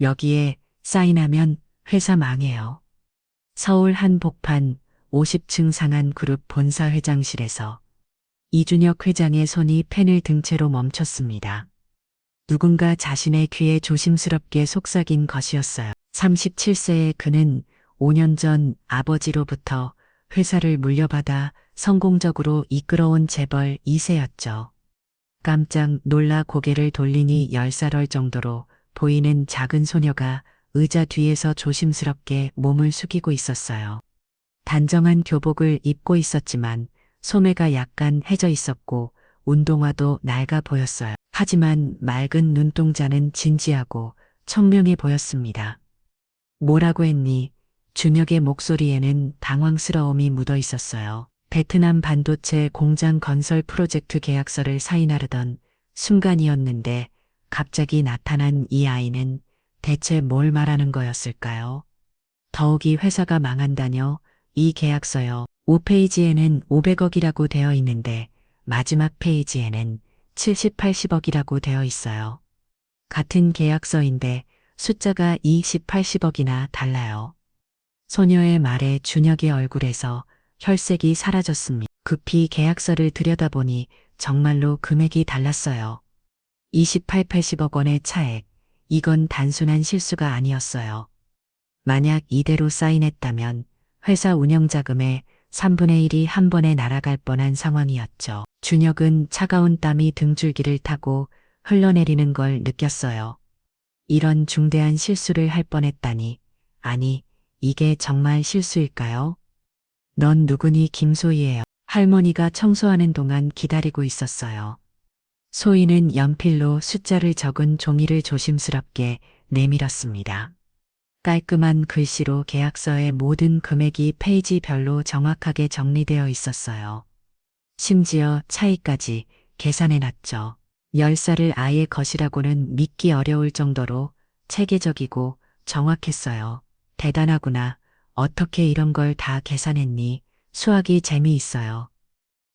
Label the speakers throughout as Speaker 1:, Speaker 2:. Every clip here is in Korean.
Speaker 1: 여기에 사인하면 회사 망해요. 서울 한복판 50층 상한 그룹 본사 회장실에서 이준혁 회장의 손이 펜을 든 채로 멈췄습니다. 누군가 자신의 귀에 조심스럽게 속삭인 것이었어요. 37세의 그는 5년 전 아버지로부터 회사를 물려받아 성공적으로 이끌어온 재벌 2세였죠. 깜짝 놀라 고개를 돌리니 10살럴 정도로 보이는 작은 소녀가 의자 뒤에서 조심스럽게 몸을 숙이고 있었어요. 단정한 교복을 입고 있었지만 소매가 약간 해져 있었고 운동화도 낡아 보였어요. 하지만 맑은 눈동자는 진지하고 청명해 보였습니다. 뭐라고 했니? 준혁의 목소리에는 당황스러움이 묻어 있었어요. 베트남 반도체 공장 건설 프로젝트 계약서를 사인하려던 순간이었는데 갑자기 나타난 이 아이는 대체 뭘 말하는 거였을까요? 더욱이 회사가 망한다뇨? 이 계약서요. 5페이지에는 500억이라고 되어 있는데 마지막 페이지에는 70, 80억이라고 되어 있어요. 같은 계약서인데 숫자가 20, 80억이나 달라요. 소녀의 말에 준혁의 얼굴에서 혈색이 사라졌습니다. 급히 계약서를 들여다보니 정말로 금액이 달랐어요. 28, 80억 원의 차액. 이건 단순한 실수가 아니었어요. 만약 이대로 사인했다면 회사 운영 자금의 3분의 1이 한 번에 날아갈 뻔한 상황이었죠. 준혁은 차가운 땀이 등줄기를 타고 흘러내리는 걸 느꼈어요. 이런 중대한 실수를 할 뻔했다니. 아니, 이게 정말 실수일까요? 넌 누구니? 김소희예요. 할머니가 청소하는 동안 기다리고 있었어요. 소희는 연필로 숫자를 적은 종이를 조심스럽게 내밀었습니다. 깔끔한 글씨로 계약서의 모든 금액이 페이지별로 정확하게 정리되어 있었어요. 심지어 차이까지 계산해놨죠. 10살을 아이의 것이라고는 믿기 어려울 정도로 체계적이고 정확했어요. 대단하구나. 어떻게 이런 걸 다 계산했니? 수학이 재미있어요.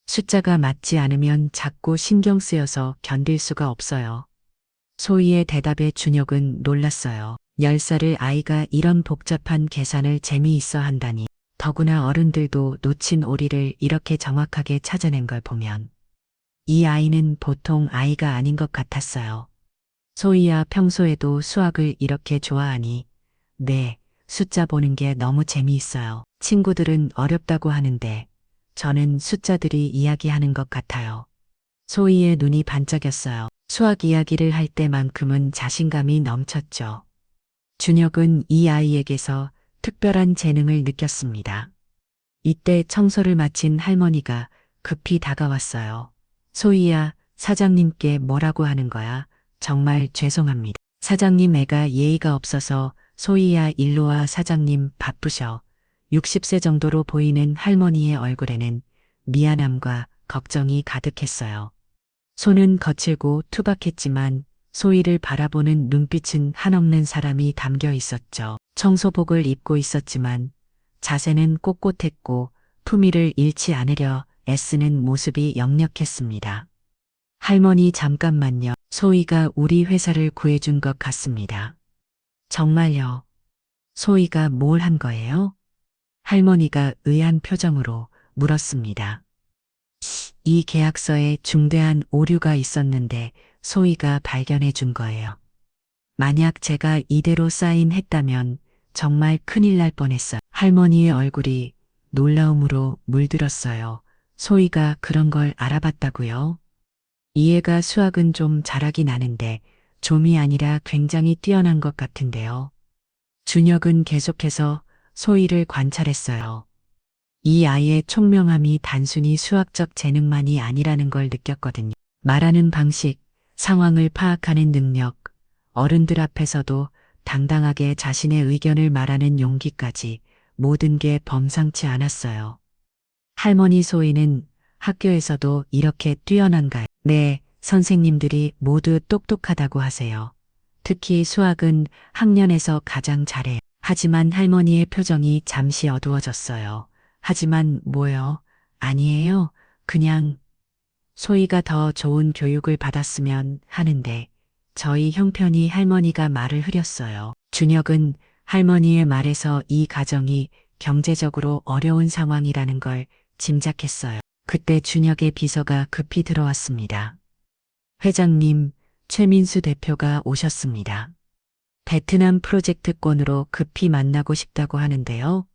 Speaker 1: 숫자가 맞지 않으면 자꾸 신경 쓰여서 견딜 수가 없어요. 소희의 대답에 준혁은 놀랐어요. 10살의 아이가 이런 복잡한 계산을 재미있어 한다니. 더구나 어른들도 놓친 오리를 이렇게 정확하게 찾아낸 걸 보면 이 아이는 보통 아이가 아닌 것 같았어요. 소희야, 평소에도 수학을 이렇게 좋아하니? 네, 숫자 보는 게 너무 재미있어요. 친구들은 어렵다고 하는데 저는 숫자들이 이야기하는 것 같아요. 소희의 눈이 반짝였어요. 수학 이야기를 할 때만큼은 자신감이 넘쳤죠. 준혁은 이 아이에게서 특별한 재능을 느꼈습니다. 이때 청소를 마친 할머니가 급히 다가왔어요. 소희야, 사장님께 뭐라고 하는 거야? 정말 죄송합니다. 사장님, 애가 예의가 없어서. 소희야, 일로 와. 사장님 바쁘셔. 60세 정도로 보이는 할머니의 얼굴에는 미안함과 걱정이 가득했어요. 손은 거칠고 투박했지만 소희를 바라보는 눈빛은 한없는 사람이 담겨 있었죠. 청소복을 입고 있었지만 자세는 꼿꼿했고 품위를 잃지 않으려 애쓰는 모습이 역력했습니다. 할머니, 잠깐만요. 소희가 우리 회사를 구해준 것 같습니다. 정말요? 소희가 뭘 한 거예요? 할머니가 의아한 표정으로 물었습니다. 이 계약서에 중대한 오류가 있었는데 소희가 발견해 준 거예요. 만약 제가 이대로 사인했다면 정말 큰일 날 뻔했어요. 할머니의 얼굴이 놀라움으로 물들었어요. 소희가 그런 걸 알아봤다고요? 이해가 수학은 좀 잘하긴 하는데 좀이 아니라 굉장히 뛰어난 것 같은데요. 준혁은 계속해서 소희를 관찰했어요. 이 아이의 총명함이 단순히 수학적 재능만이 아니라는 걸 느꼈거든요. 말하는 방식, 상황을 파악하는 능력, 어른들 앞에서도 당당하게 자신의 의견을 말하는 용기까지 모든 게 범상치 않았어요. 할머니, 소희는 학교에서도 이렇게 뛰어난가요? 네, 선생님들이 모두 똑똑하다고 하세요. 특히 수학은 학년에서 가장 잘해요. 하지만 할머니의 표정이 잠시 어두워졌어요. 하지만 뭐요? 아니에요. 그냥 소희가 더 좋은 교육을 받았으면 하는데 저희 형편이 할머니가 말을 흐렸어요. 준혁은 할머니의 말에서 이 가정이 경제적으로 어려운 상황이라는 걸 짐작했어요. 그때 준혁의 비서가 급히 들어왔습니다. 회장님, 최민수 대표가 오셨습니다. 베트남 프로젝트권으로 급히 만나고 싶다고 하는데요.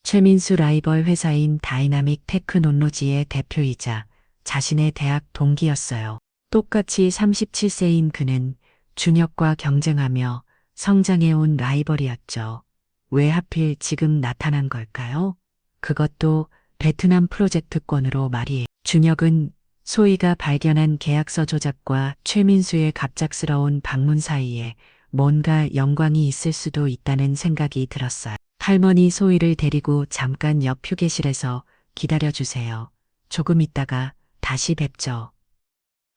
Speaker 1: 최민수 라이벌 회사인 다이나믹 테크놀로지의 대표이자 자신의 대학 동기였어요. 똑같이 37세인 그는 준혁과 경쟁하며 성장해온 라이벌이었죠. 왜 하필 지금 나타난 걸까요? 그것도 베트남 프로젝트권으로 말이에요. 준혁은 소희가 발견한 계약서 조작과 최민수의 갑작스러운 방문 사이에 뭔가 연관이 있을 수도 있다는 생각이 들었어요. 할머니 소희를 데리고 잠깐 옆 휴게실에서 기다려주세요. 조금 있다가 다시 뵙죠.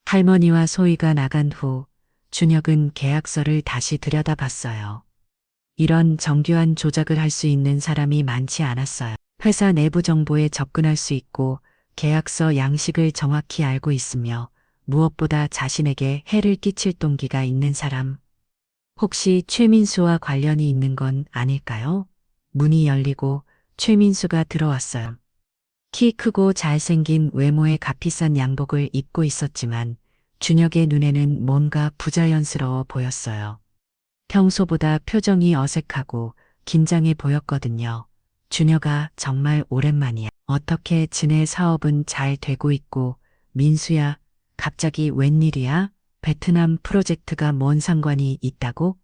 Speaker 1: 할머니와 소희가 나간 후 준혁은 계약서를 다시 들여다봤어요. 이런 정교한 조작을 할 수 있는 사람이 많지 않았어요. 회사 내부 정보에 접근할 수 있고 계약서 양식을 정확히 알고 있으며 무엇보다 자신에게 해를 끼칠 동기가 있는 사람. 혹시 최민수와 관련이 있는 건 아닐까요? 문이 열리고 최민수가 들어왔어요. 키 크고 잘생긴 외모의 값비싼 양복을 입고 있었지만 준혁의 눈에는 뭔가 부자연스러워 보였어요. 평소보다 표정이 어색하고 긴장해 보였거든요. 준혁아, 정말 오랜만이야. 어떻게 지내? 사업은 잘 되고 있고, 민수야, 갑자기 웬일이야? 베트남 프로젝트가 뭔 상관이 있다고?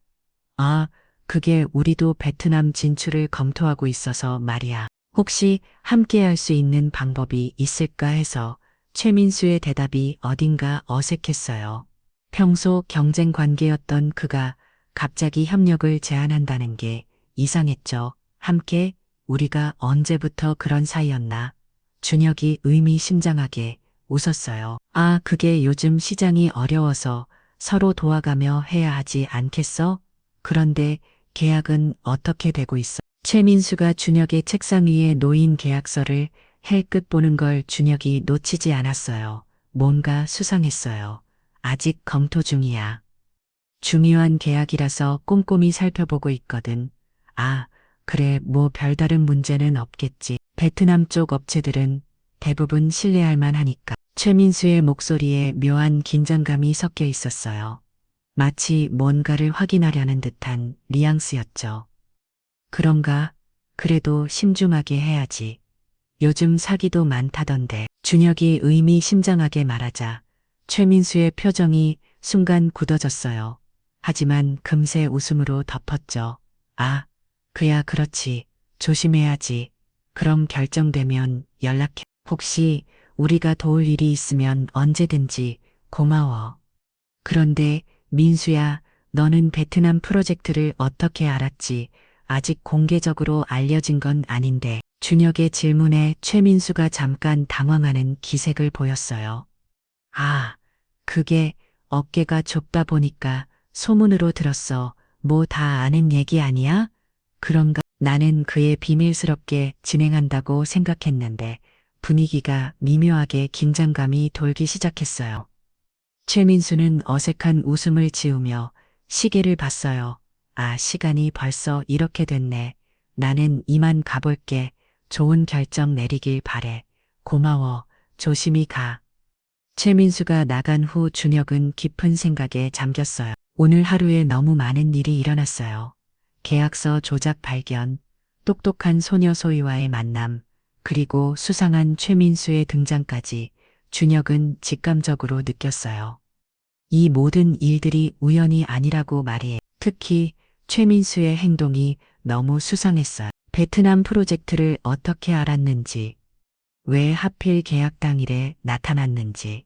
Speaker 1: 아, 그게 우리도 베트남 진출을 검토하고 있어서 말이야. 혹시 함께 할 수 있는 방법이 있을까 해서 최민수의 대답이 어딘가 어색했어요. 평소 경쟁 관계였던 그가 갑자기 협력을 제안한다는 게 이상했죠. 함께? 우리가 언제부터 그런 사이였나? 준혁이 의미심장하게 웃었어요. 아, 그게 요즘 시장이 어려워서 서로 도와가며 해야 하지 않겠어? 그런데 계약은 어떻게 되고 있어? 최민수가 준혁의 책상 위에 놓인 계약서를 헬끗 보는 걸 준혁이 놓치지 않았어요. 뭔가 수상했어요. 아직 검토 중이야. 중요한 계약이라서 꼼꼼히 살펴보고 있거든. 아, 그래, 뭐 별다른 문제는 없겠지. 베트남 쪽 업체들은 대부분 신뢰할 만하니까. 최민수의 목소리에 묘한 긴장감이 섞여 있었어요. 마치 뭔가를 확인하려는 듯한 뉘앙스였죠. 그런가? 그래도 신중하게 해야지. 요즘 사기도 많다던데. 준혁이 의미심장하게 말하자 최민수의 표정이 순간 굳어졌어요. 하지만 금세 웃음으로 덮었죠. 아, 그야 그렇지. 조심해야지. 그럼 결정되면 연락해. 혹시 우리가 도울 일이 있으면 언제든지 고마워. 그런데 민수야, 너는 베트남 프로젝트를 어떻게 알았지? 아직 공개적으로 알려진 건 아닌데. 준혁의 질문에 최민수가 잠깐 당황하는 기색을 보였어요. 아, 그게 어깨가 좁다 보니까 소문으로 들었어. 뭐 다 아는 얘기 아니야? 그런가? 나는 그의 비밀스럽게 진행한다고 생각했는데 분위기가 미묘하게 긴장감이 돌기 시작했어요. 최민수는 어색한 웃음을 지으며 시계를 봤어요. 아, 시간이 벌써 이렇게 됐네. 나는 이만 가볼게. 좋은 결정 내리길 바래. 고마워. 조심히 가. 최민수가 나간 후 준혁은 깊은 생각에 잠겼어요. 오늘 하루에 너무 많은 일이 일어났어요. 계약서 조작 발견, 똑똑한 소녀 소희와의 만남, 그리고 수상한 최민수의 등장까지 준혁은 직감적으로 느꼈어요. 이 모든 일들이 우연이 아니라고 말해. 특히 최민수의 행동이 너무 수상했어요. 베트남 프로젝트를 어떻게 알았는지, 왜 하필 계약 당일에 나타났는지,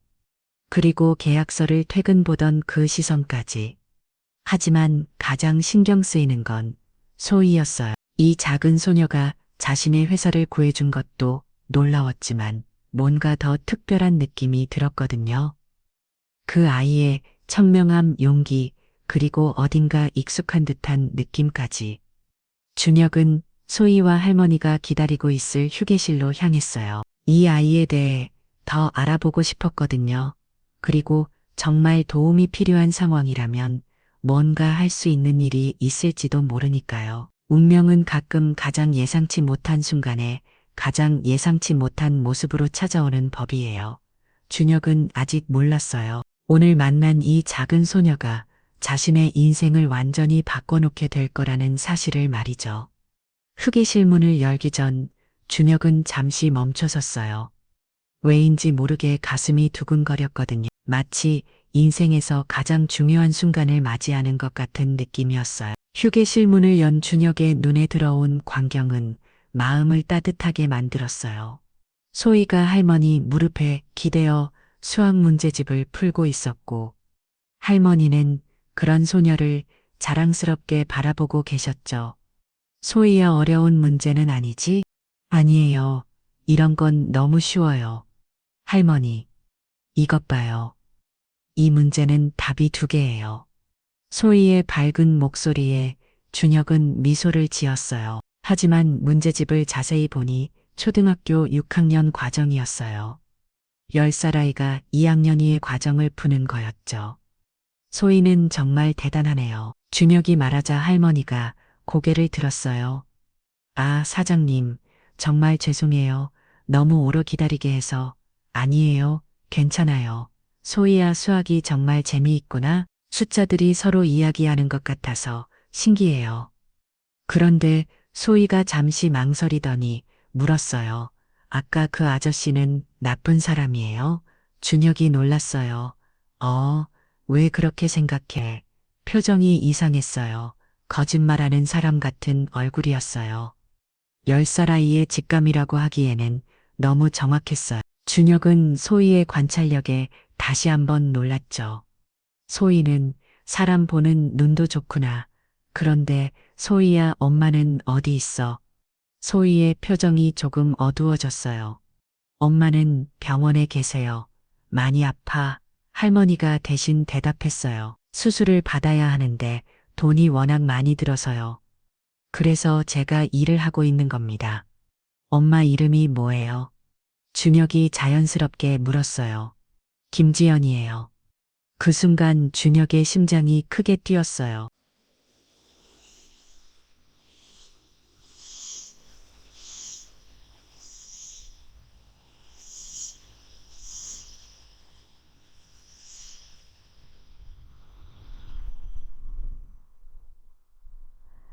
Speaker 1: 그리고 계약서를 퇴근 보던 그 시선까지. 하지만 가장 신경 쓰이는 건 소희였어요. 이 작은 소녀가 자신의 회사를 구해준 것도 놀라웠지만 뭔가 더 특별한 느낌이 들었거든요. 그 아이의 청명함, 용기, 그리고 어딘가 익숙한 듯한 느낌까지. 준혁은 소희와 할머니가 기다리고 있을 휴게실로 향했어요. 이 아이에 대해 더 알아보고 싶었거든요. 그리고 정말 도움이 필요한 상황이라면 뭔가 할 수 있는 일이 있을지도 모르니까요. 운명은 가끔 가장 예상치 못한 순간에 가장 예상치 못한 모습으로 찾아오는 법이에요. 준혁은 아직 몰랐어요. 오늘 만난 이 작은 소녀가 자신의 인생을 완전히 바꿔놓게 될 거라는 사실을 말이죠. 휴게실 문을 열기 전 준혁은 잠시 멈춰섰어요. 왜인지 모르게 가슴이 두근거렸거든요. 마치 인생에서 가장 중요한 순간을 맞이하는 것 같은 느낌이었어요. 휴게실 문을 연 준혁의 눈에 들어온 광경은 마음을 따뜻하게 만들었어요. 소희가 할머니 무릎에 기대어 수학 문제집을 풀고 있었고, 할머니는 그런 소녀를 자랑스럽게 바라보고 계셨죠. 소희야, 어려운 문제는 아니지? 아니에요. 이런 건 너무 쉬워요. 할머니, 이것 봐요. 이 문제는 답이 두 개예요. 소희의 밝은 목소리에 준혁은 미소를 지었어요. 하지만 문제집을 자세히 보니 초등학교 6학년 과정이었어요. 10살 아이가 2학년이의 과정을 푸는 거였죠. 소희는 정말 대단하네요. 준혁이 말하자 할머니가 고개를 들었어요. 아, 사장님, 정말 죄송해요. 너무 오래 기다리게 해서. 아니에요. 괜찮아요. 소희야, 수학이 정말 재미있구나. 숫자들이 서로 이야기하는 것 같아서 신기해요. 그런데 소희가 잠시 망설이더니 물었어요. 아까 그 아저씨는 나쁜 사람이에요? 준혁이 놀랐어요. 왜 그렇게 생각해? 표정이 이상했어요. 거짓말하는 사람 같은 얼굴이었어요. 10살 아이의 직감이라고 하기에는 너무 정확했어요. 준혁은 소희의 관찰력에 다시 한번 놀랐죠. 소희는 사람 보는 눈도 좋구나. 그런데 소희야, 엄마는 어디 있어? 소희의 표정이 조금 어두워졌어요. 엄마는 병원에 계세요. 많이 아파. 할머니가 대신 대답했어요. 수술을 받아야 하는데 돈이 워낙 많이 들어서요. 그래서 제가 일을 하고 있는 겁니다. 엄마 이름이 뭐예요? 준혁이 자연스럽게 물었어요. 김지연이에요. 그 순간 준혁의 심장이 크게 뛰었어요.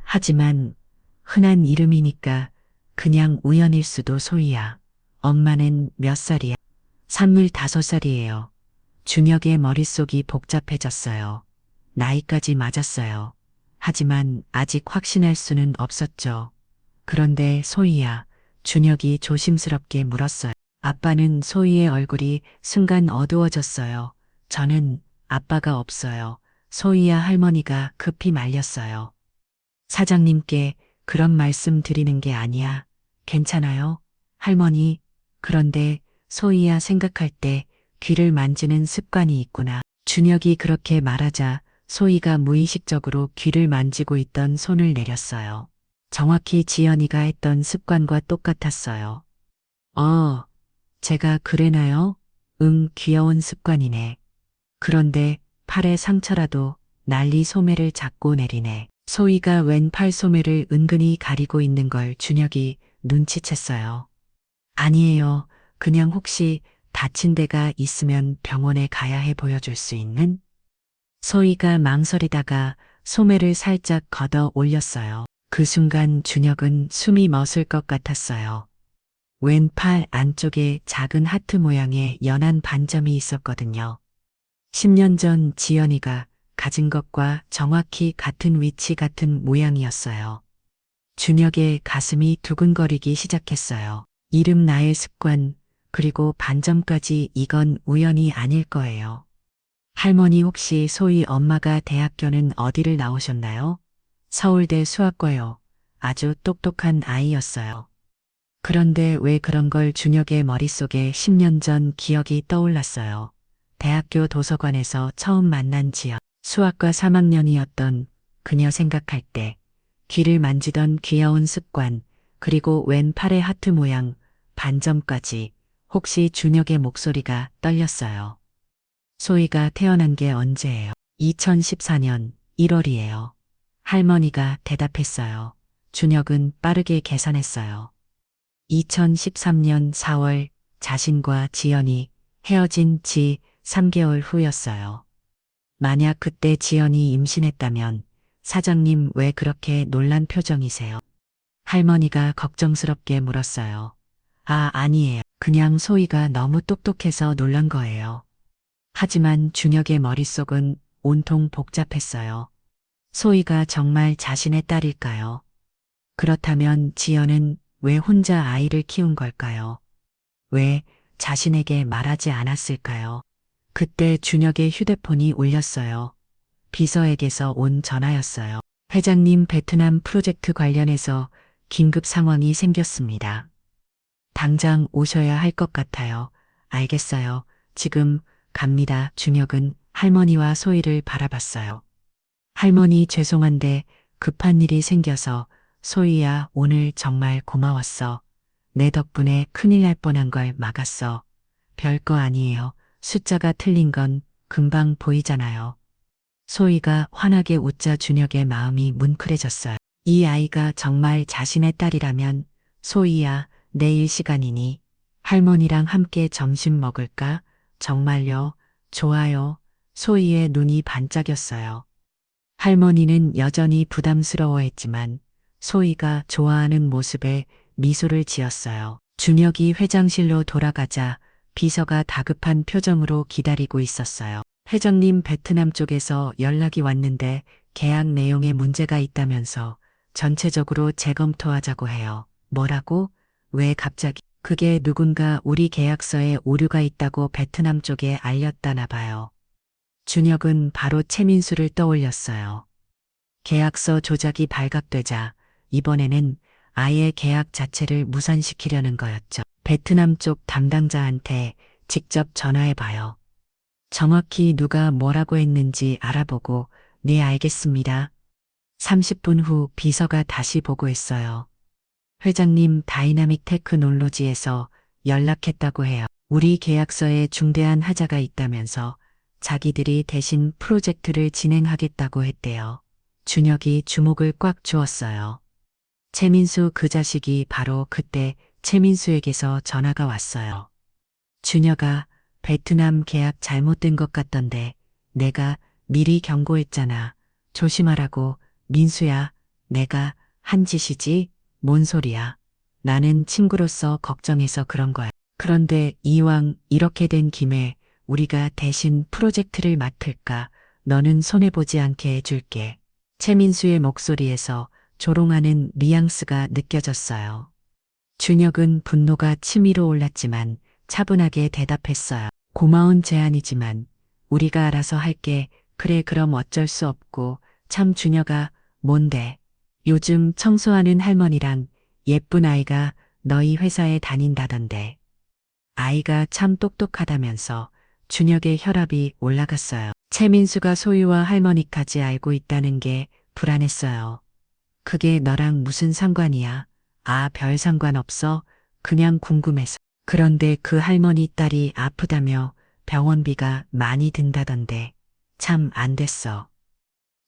Speaker 1: 하지만 흔한 이름이니까 그냥 우연일 수도. 소희야. 엄마는 몇 살이야? 25살이에요. 준혁의 머릿속이 복잡해졌어요. 나이까지 맞았어요. 하지만 아직 확신할 수는 없었죠. 그런데 소희야, 준혁이 조심스럽게 물었어요. 아빠는? 소희의 얼굴이 순간 어두워졌어요. 저는 아빠가 없어요. 소희야, 할머니가 급히 말렸어요. 사장님께 그런 말씀 드리는 게 아니야. 괜찮아요? 할머니, 그런데 소희야, 생각할 때 귀를 만지는 습관이 있구나. 준혁이 그렇게 말하자 소희가 무의식적으로 귀를 만지고 있던 손을 내렸어요. 정확히 지연이가 했던 습관과 똑같았어요. 어, 제가 그래나요? 응, 귀여운 습관이네. 그런데 팔에 상처라도 난리 소매를 잡고 내리네. 소희가 왼팔 소매를 은근히 가리고 있는 걸 준혁이 눈치챘어요. 아니에요. 그냥 혹시 다친 데가 있으면 병원에 가야 해. 보여줄 수 있는? 소희가 망설이다가 소매를 살짝 걷어 올렸어요. 그 순간 준혁은 숨이 멎을 것 같았어요. 왼팔 안쪽에 작은 하트 모양의 연한 반점이 있었거든요. 10년 전 지연이가 가진 것과 정확히 같은 위치, 같은 모양이었어요. 준혁의 가슴이 두근거리기 시작했어요. 이름, 나의 습관, 그리고 반점까지. 이건 우연이 아닐 거예요. 할머니, 혹시 소희 엄마가 대학교는 어디를 나오셨나요? 서울대 수학과요. 아주 똑똑한 아이였어요. 그런데 왜 그런 걸? 준혁의 머릿속에 10년 전 기억이 떠올랐어요. 대학교 도서관에서 처음 만난 지연. 수학과 3학년이었던 그녀 생각할 때 귀를 만지던 귀여운 습관, 그리고 왼팔의 하트 모양, 반점까지. 혹시 준혁의 목소리가 떨렸어요. 소희가 태어난 게 언제예요? 2014년 1월이에요. 할머니가 대답했어요. 준혁은 빠르게 계산했어요. 2013년 4월 자신과 지연이 헤어진 지 3개월 후였어요. 만약 그때 지연이 임신했다면 사장님 왜 그렇게 놀란 표정이세요? 할머니가 걱정스럽게 물었어요. 아니에요. 그냥 소희가 너무 똑똑해서 놀란 거예요. 하지만 준혁의 머릿속은 온통 복잡했어요. 소희가 정말 자신의 딸일까요? 그렇다면 지연은 왜 혼자 아이를 키운 걸까요? 왜 자신에게 말하지 않았을까요? 그때 준혁의 휴대폰이 울렸어요. 비서에게서 온 전화였어요. 회장님, 베트남 프로젝트 관련해서 긴급 상황이 생겼습니다. 당장 오셔야 할 것 같아요. 알겠어요. 지금 갑니다. 준혁은 할머니와 소희를 바라봤어요. 할머니, 죄송한데 급한 일이 생겨서. 소희야, 오늘 정말 고마웠어. 내 덕분에 큰일 날 뻔한 걸 막았어. 별거 아니에요. 숫자가 틀린 건 금방 보이잖아요. 소희가 환하게 웃자 준혁의 마음이 뭉클해졌어요. 이 아이가 정말 자신의 딸이라면. 소희야, 내일 시간이니 할머니랑 함께 점심 먹을까? 정말요? 좋아요. 소희의 눈이 반짝였어요. 할머니는 여전히 부담스러워했지만 소희가 좋아하는 모습에 미소를 지었어요. 준혁이 회장실로 돌아가자 비서가 다급한 표정으로 기다리고 있었어요. 회장님, 베트남 쪽에서 연락이 왔는데 계약 내용에 문제가 있다면서 전체적으로 재검토하자고 해요. 뭐라고? 왜 갑자기? 그게 누군가 우리 계약서에 오류가 있다고 베트남 쪽에 알렸다나 봐요. 준혁은 바로 최민수를 떠올렸어요. 계약서 조작이 발각되자 이번에는 아예 계약 자체를 무산시키려는 거였죠. 베트남 쪽 담당자한테 직접 전화해봐요. 정확히 누가 뭐라고 했는지 알아보고. 네, 알겠습니다. 30분 후 비서가 다시 보고했어요. 회장님, 다이나믹 테크놀로지에서 연락했다고 해요. 우리 계약서에 중대한 하자가 있다면서 자기들이 대신 프로젝트를 진행하겠다고 했대요. 준혁이 주목을 꽉 주었어요. 최민수, 그 자식이. 바로 그때 최민수에게서 전화가 왔어요. 준혁아, 베트남 계약 잘못된 것 같던데 내가 미리 경고했잖아. 조심하라고. 민수야, 내가 한 짓이지? 뭔 소리야. 나는 친구로서 걱정해서 그런 거야. 그런데 이왕 이렇게 된 김에 우리가 대신 프로젝트를 맡을까? 너는 손해보지 않게 해줄게. 최민수의 목소리에서 조롱하는 뉘앙스가 느껴졌어요. 준혁은 분노가 치밀어 올랐지만 차분하게 대답했어요. 고마운 제안이지만 우리가 알아서 할게. 그래, 그럼 어쩔 수 없고. 참, 준혁아. 뭔데? 요즘 청소하는 할머니랑 예쁜 아이가 너희 회사에 다닌다던데. 아이가 참 똑똑하다면서. 준혁의 혈압이 올라갔어요. 최민수가 소희와 할머니까지 알고 있다는 게 불안했어요. 그게 너랑 무슨 상관이야? 별 상관 없어. 그냥 궁금해서. 그런데 그 할머니 딸이 아프다며 병원비가 많이 든다던데. 참 안 됐어.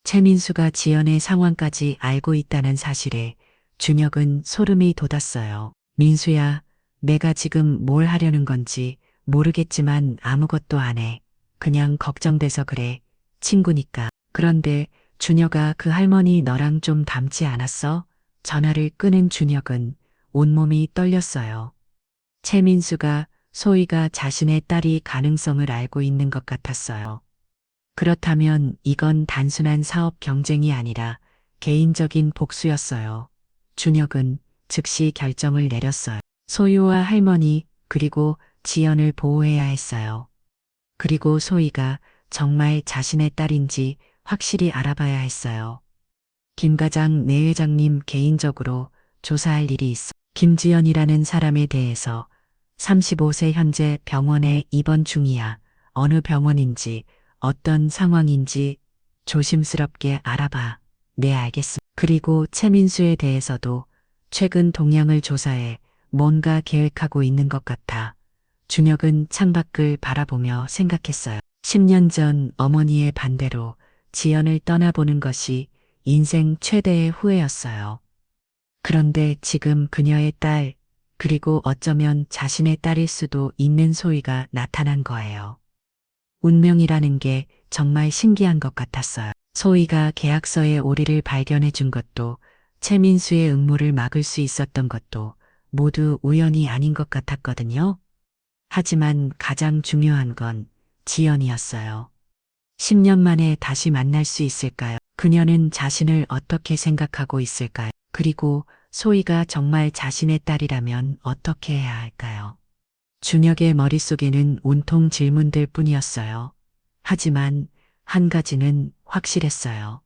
Speaker 1: 최민수가 지연의 상황까지 알고 있다는 사실에 준혁은 소름이 돋았어요. 민수야, 내가 지금 뭘 하려는 건지 모르겠지만 아무것도 안 해. 그냥 걱정돼서 그래. 친구니까. 그런데 준혁아, 그 할머니 너랑 좀 닮지 않았어? 전화를 끊은 준혁은 온몸이 떨렸어요. 최민수가 소희가 자신의 딸이 가능성을 알고 있는 것 같았어요. 그렇다면 이건 단순한 사업 경쟁이 아니라 개인적인 복수였어요. 준혁은 즉시 결정을 내렸어요. 소희와 할머니, 그리고 지연을 보호해야 했어요. 그리고 소희가 정말 자신의 딸인지 확실히 알아봐야 했어요. 김 과장, 내 회장님, 개인적으로 조사할 일이 있어. 김지연이라는 사람에 대해서 35세, 현재 병원에 입원 중이야. 어느 병원인지 어떤 상황인지 조심스럽게 알아봐. 네, 알겠습니다. 그리고 최민수에 대해서도 최근 동향을 조사해. 뭔가 계획하고 있는 것 같아. 준혁은 창밖을 바라보며 생각했어요. 10년 전 어머니의 반대로 지연을 떠나보는 것이 인생 최대의 후회였어요. 그런데 지금 그녀의 딸, 그리고 어쩌면 자신의 딸일 수도 있는 소희가 나타난 거예요. 운명이라는 게 정말 신기한 것 같았어요. 소희가 계약서의 오리를 발견해 준 것도, 최민수의 음모를 막을 수 있었던 것도 모두 우연이 아닌 것 같았거든요. 하지만 가장 중요한 건 지연이었어요. 10년 만에 다시 만날 수 있을까요? 그녀는 자신을 어떻게 생각하고 있을까요? 그리고 소희가 정말 자신의 딸이라면 어떻게 해야 할까요? 준혁의 머릿속에는 온통 질문들 뿐이었어요. 하지만 한 가지는 확실했어요.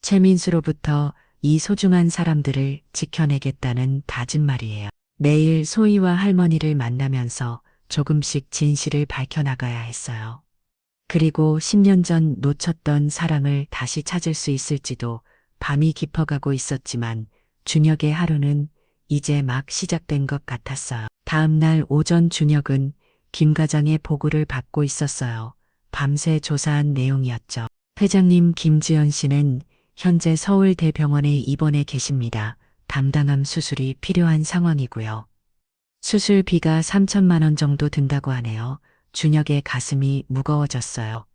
Speaker 1: 최민수로부터 이 소중한 사람들을 지켜내겠다는 다짐말이에요. 매일 소희와 할머니를 만나면서 조금씩 진실을 밝혀나가야 했어요. 그리고 10년 전 놓쳤던 사랑을 다시 찾을 수 있을지도 밤이 깊어가고 있었지만 준혁의 하루는 이제 막 시작된 것 같았어요. 다음 날 오전 준혁은 김 과장의 보고를 받고 있었어요. 밤새 조사한 내용이었죠. 회장님 김지연 씨는 현재 서울대병원에 입원해 계십니다. 담당암 수술이 필요한 상황이고요. 수술비가 3천만 원 정도 든다고 하네요. 준혁의 가슴이 무거워졌어요.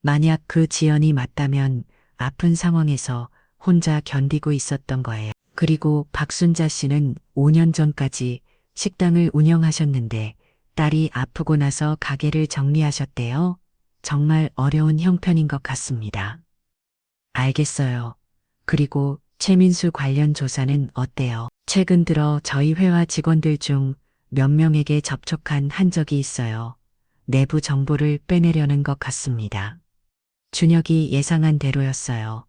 Speaker 1: 만약 그 지연이 맞다면 아픈 상황에서 혼자 견디고 있었던 거예요. 그리고 박순자 씨는 5년 전까지 식당을 운영하셨는데 딸이 아프고 나서 가게를 정리하셨대요. 정말 어려운 형편인 것 같습니다. 알겠어요. 그리고 최민수 관련 조사는 어때요? 최근 들어 저희 회화 직원들 중 몇 명에게 접촉한 흔적이 있어요. 내부 정보를 빼내려는 것 같습니다. 준혁이 예상한 대로였어요.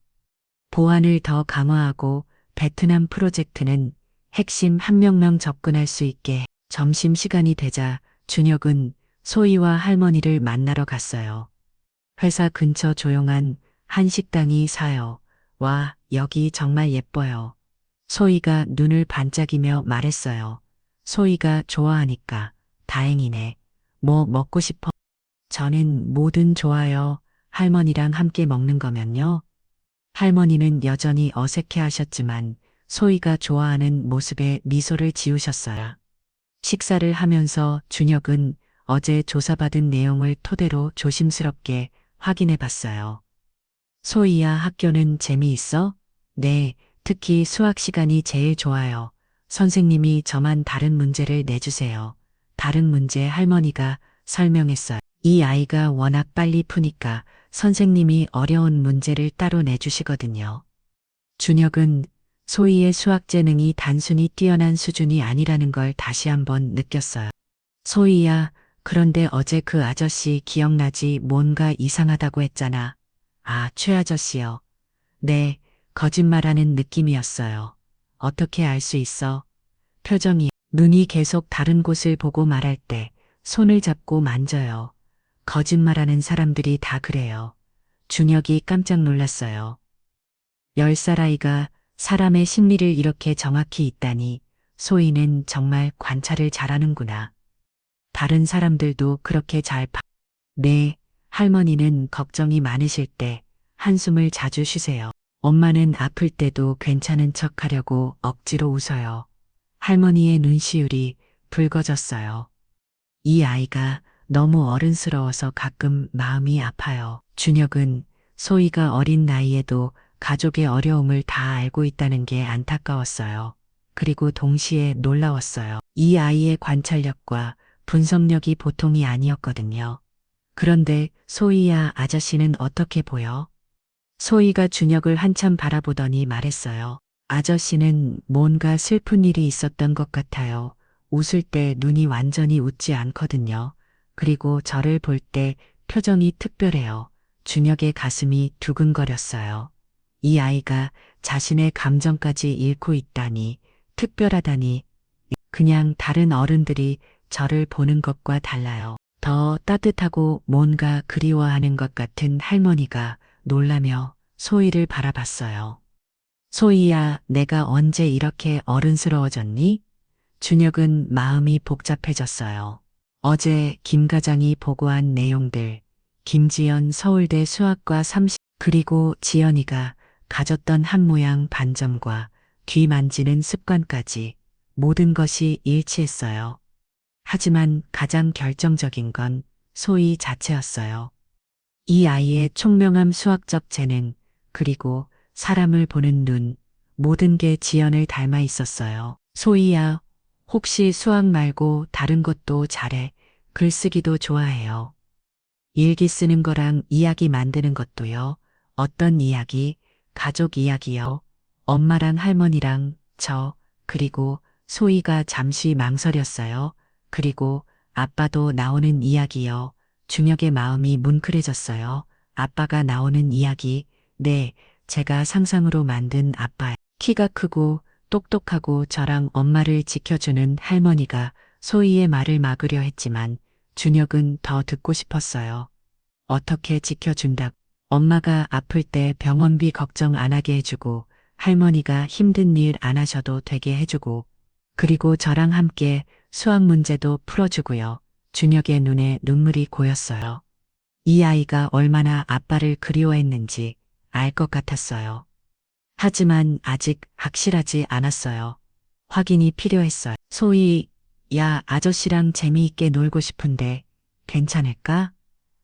Speaker 1: 보안을 더 강화하고 베트남 프로젝트는 핵심 한 명만 접근할 수 있게. 점심시간이 되자 준혁은 소희와 할머니를 만나러 갔어요. 회사 근처 조용한 한 식당이 사요. 와, 여기 정말 예뻐요. 소희가 눈을 반짝이며 말했어요. 소희가 좋아하니까 다행이네. 뭐 먹고 싶어? 저는 뭐든 좋아요. 할머니랑 함께 먹는 거면요. 할머니는 여전히 어색해 하셨지만 소희가 좋아하는 모습에 미소를 지으셨어요. 식사를 하면서 준혁은 어제 조사받은 내용을 토대로 조심스럽게 확인해 봤어요. 소희야, 학교는 재미있어? 네, 특히 수학 시간이 제일 좋아요. 선생님이 저만 다른 문제를 내주세요. 다른 문제 할머니가 설명했어요. 이 아이가 워낙 빨리 푸니까 선생님이 어려운 문제를 따로 내주시거든요. 준혁은 소희의 수학 재능이 단순히 뛰어난 수준이 아니라는 걸 다시 한번 느꼈어요. 소희야, 그런데 어제 그 아저씨 기억나지? 뭔가 이상하다고 했잖아. 아, 최 아저씨요. 네, 거짓말하는 느낌이었어요. 어떻게 알 수 있어? 표정이, 눈이 계속 다른 곳을 보고 말할 때 손을 잡고 만져요. 거짓말하는 사람들이 다 그래요. 준혁이 깜짝 놀랐어요. 10살 아이가 사람의 심리를 이렇게 정확히 있다니 소희는 정말 관찰을 잘하는구나. 다른 사람들도 그렇게 잘 네, 할머니는 걱정이 많으실 때 한숨을 자주 쉬세요. 엄마는 아플 때도 괜찮은 척 하려고 억지로 웃어요. 할머니의 눈시울이 붉어졌어요. 이 아이가 너무 어른스러워서 가끔 마음이 아파요. 준혁은 소희가 어린 나이에도 가족의 어려움을 다 알고 있다는 게 안타까웠어요. 그리고 동시에 놀라웠어요. 이 아이의 관찰력과 분석력이 보통이 아니었거든요. 그런데 소희야, 아저씨는 어떻게 보여? 소희가 준혁을 한참 바라보더니 말했어요. 아저씨는 뭔가 슬픈 일이 있었던 것 같아요. 웃을 때 눈이 완전히 웃지 않거든요. 그리고 저를 볼 때 표정이 특별해요. 준혁의 가슴이 두근거렸어요. 이 아이가 자신의 감정까지 잃고 있다니, 특별하다니, 그냥 다른 어른들이 저를 보는 것과 달라요. 더 따뜻하고 뭔가 그리워하는 것 같은 할머니가 놀라며 소희를 바라봤어요. 소희야, 내가 언제 이렇게 어른스러워졌니? 준혁은 마음이 복잡해졌어요. 어제 김 과장이 보고한 내용들, 김지연 서울대 수학과 30, 그리고 지연이가 가졌던 한 모양 반점과 귀 만지는 습관까지 모든 것이 일치했어요. 하지만 가장 결정적인 건 소희 자체였어요. 이 아이의 총명함, 수학적 재능, 그리고 사람을 보는 눈, 모든 게 지연을 닮아 있었어요. 소희야, 혹시 수학 말고 다른 것도 잘해? 글쓰기도 좋아해요. 일기 쓰는 거랑 이야기 만드는 것도요. 어떤 이야기? 가족 이야기요. 엄마랑 할머니랑 저, 그리고 소희가 잠시 망설였어요. 그리고 아빠도 나오는 이야기요. 준혁의 마음이 뭉클해졌어요. 아빠가 나오는 이야기. 네, 제가 상상으로 만든 아빠. 키가 크고 똑똑하고 저랑 엄마를 지켜주는 할머니가 소희의 말을 막으려 했지만 준혁은 더 듣고 싶었어요. 어떻게 지켜준다. 엄마가 아플 때 병원비 걱정 안 하게 해주고 할머니가 힘든 일 안 하셔도 되게 해주고 그리고 저랑 함께 수학 문제도 풀어주고요. 준혁의 눈에 눈물이 고였어요. 이 아이가 얼마나 아빠를 그리워했는지 알 것 같았어요. 하지만 아직 확실하지 않았어요. 확인이 필요했어요. 소희, 야, 아저씨랑 재미있게 놀고 싶은데 괜찮을까?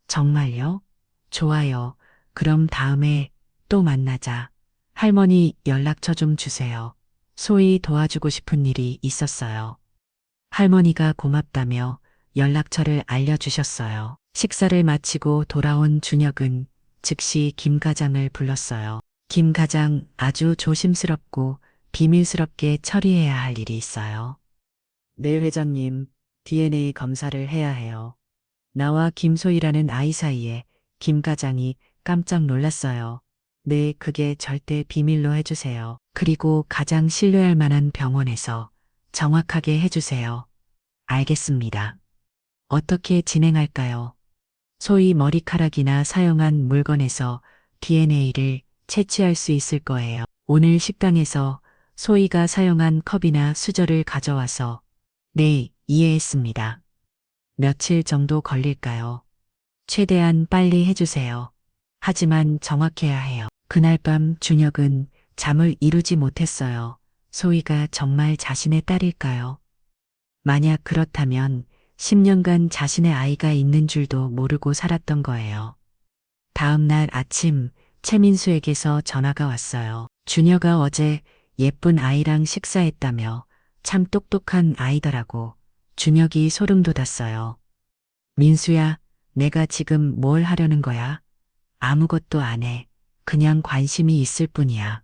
Speaker 1: 정말요? 좋아요. 그럼 다음에 또 만나자. 할머니 연락처 좀 주세요. 소희 도와주고 싶은 일이 있었어요. 할머니가 고맙다며 연락처를 알려주셨어요. 식사를 마치고 돌아온 준혁은 즉시 김 과장을 불렀어요. 김 과장, 아주 조심스럽고 비밀스럽게 처리해야 할 일이 있어요. 네, 회장님. DNA 검사를 해야 해요. 나와 김소희라는 아이 사이에 김 과장이 깜짝 놀랐어요. 네, 그게 절대 비밀로 해주세요. 그리고 가장 신뢰할 만한 병원에서 정확하게 해주세요. 알겠습니다. 어떻게 진행할까요? 소희 머리카락이나 사용한 물건에서 DNA를 채취할 수 있을 거예요. 오늘 식당에서 소희가 사용한 컵이나 수저를 가져와서 네, 이해했습니다. 며칠 정도 걸릴까요? 최대한 빨리 해주세요. 하지만 정확해야 해요. 그날 밤 준혁은 잠을 이루지 못했어요. 소희가 정말 자신의 딸일까요? 만약 그렇다면 10년간 자신의 아이가 있는 줄도 모르고 살았던 거예요. 다음 날 아침 최민수에게서 전화가 왔어요. 준혁아 어제 예쁜 아이랑 식사했다며 참 똑똑한 아이더라고. 준혁이 소름 돋았어요. 민수야, 내가 지금 뭘 하려는 거야? 아무것도 안 해. 그냥 관심이 있을 뿐이야.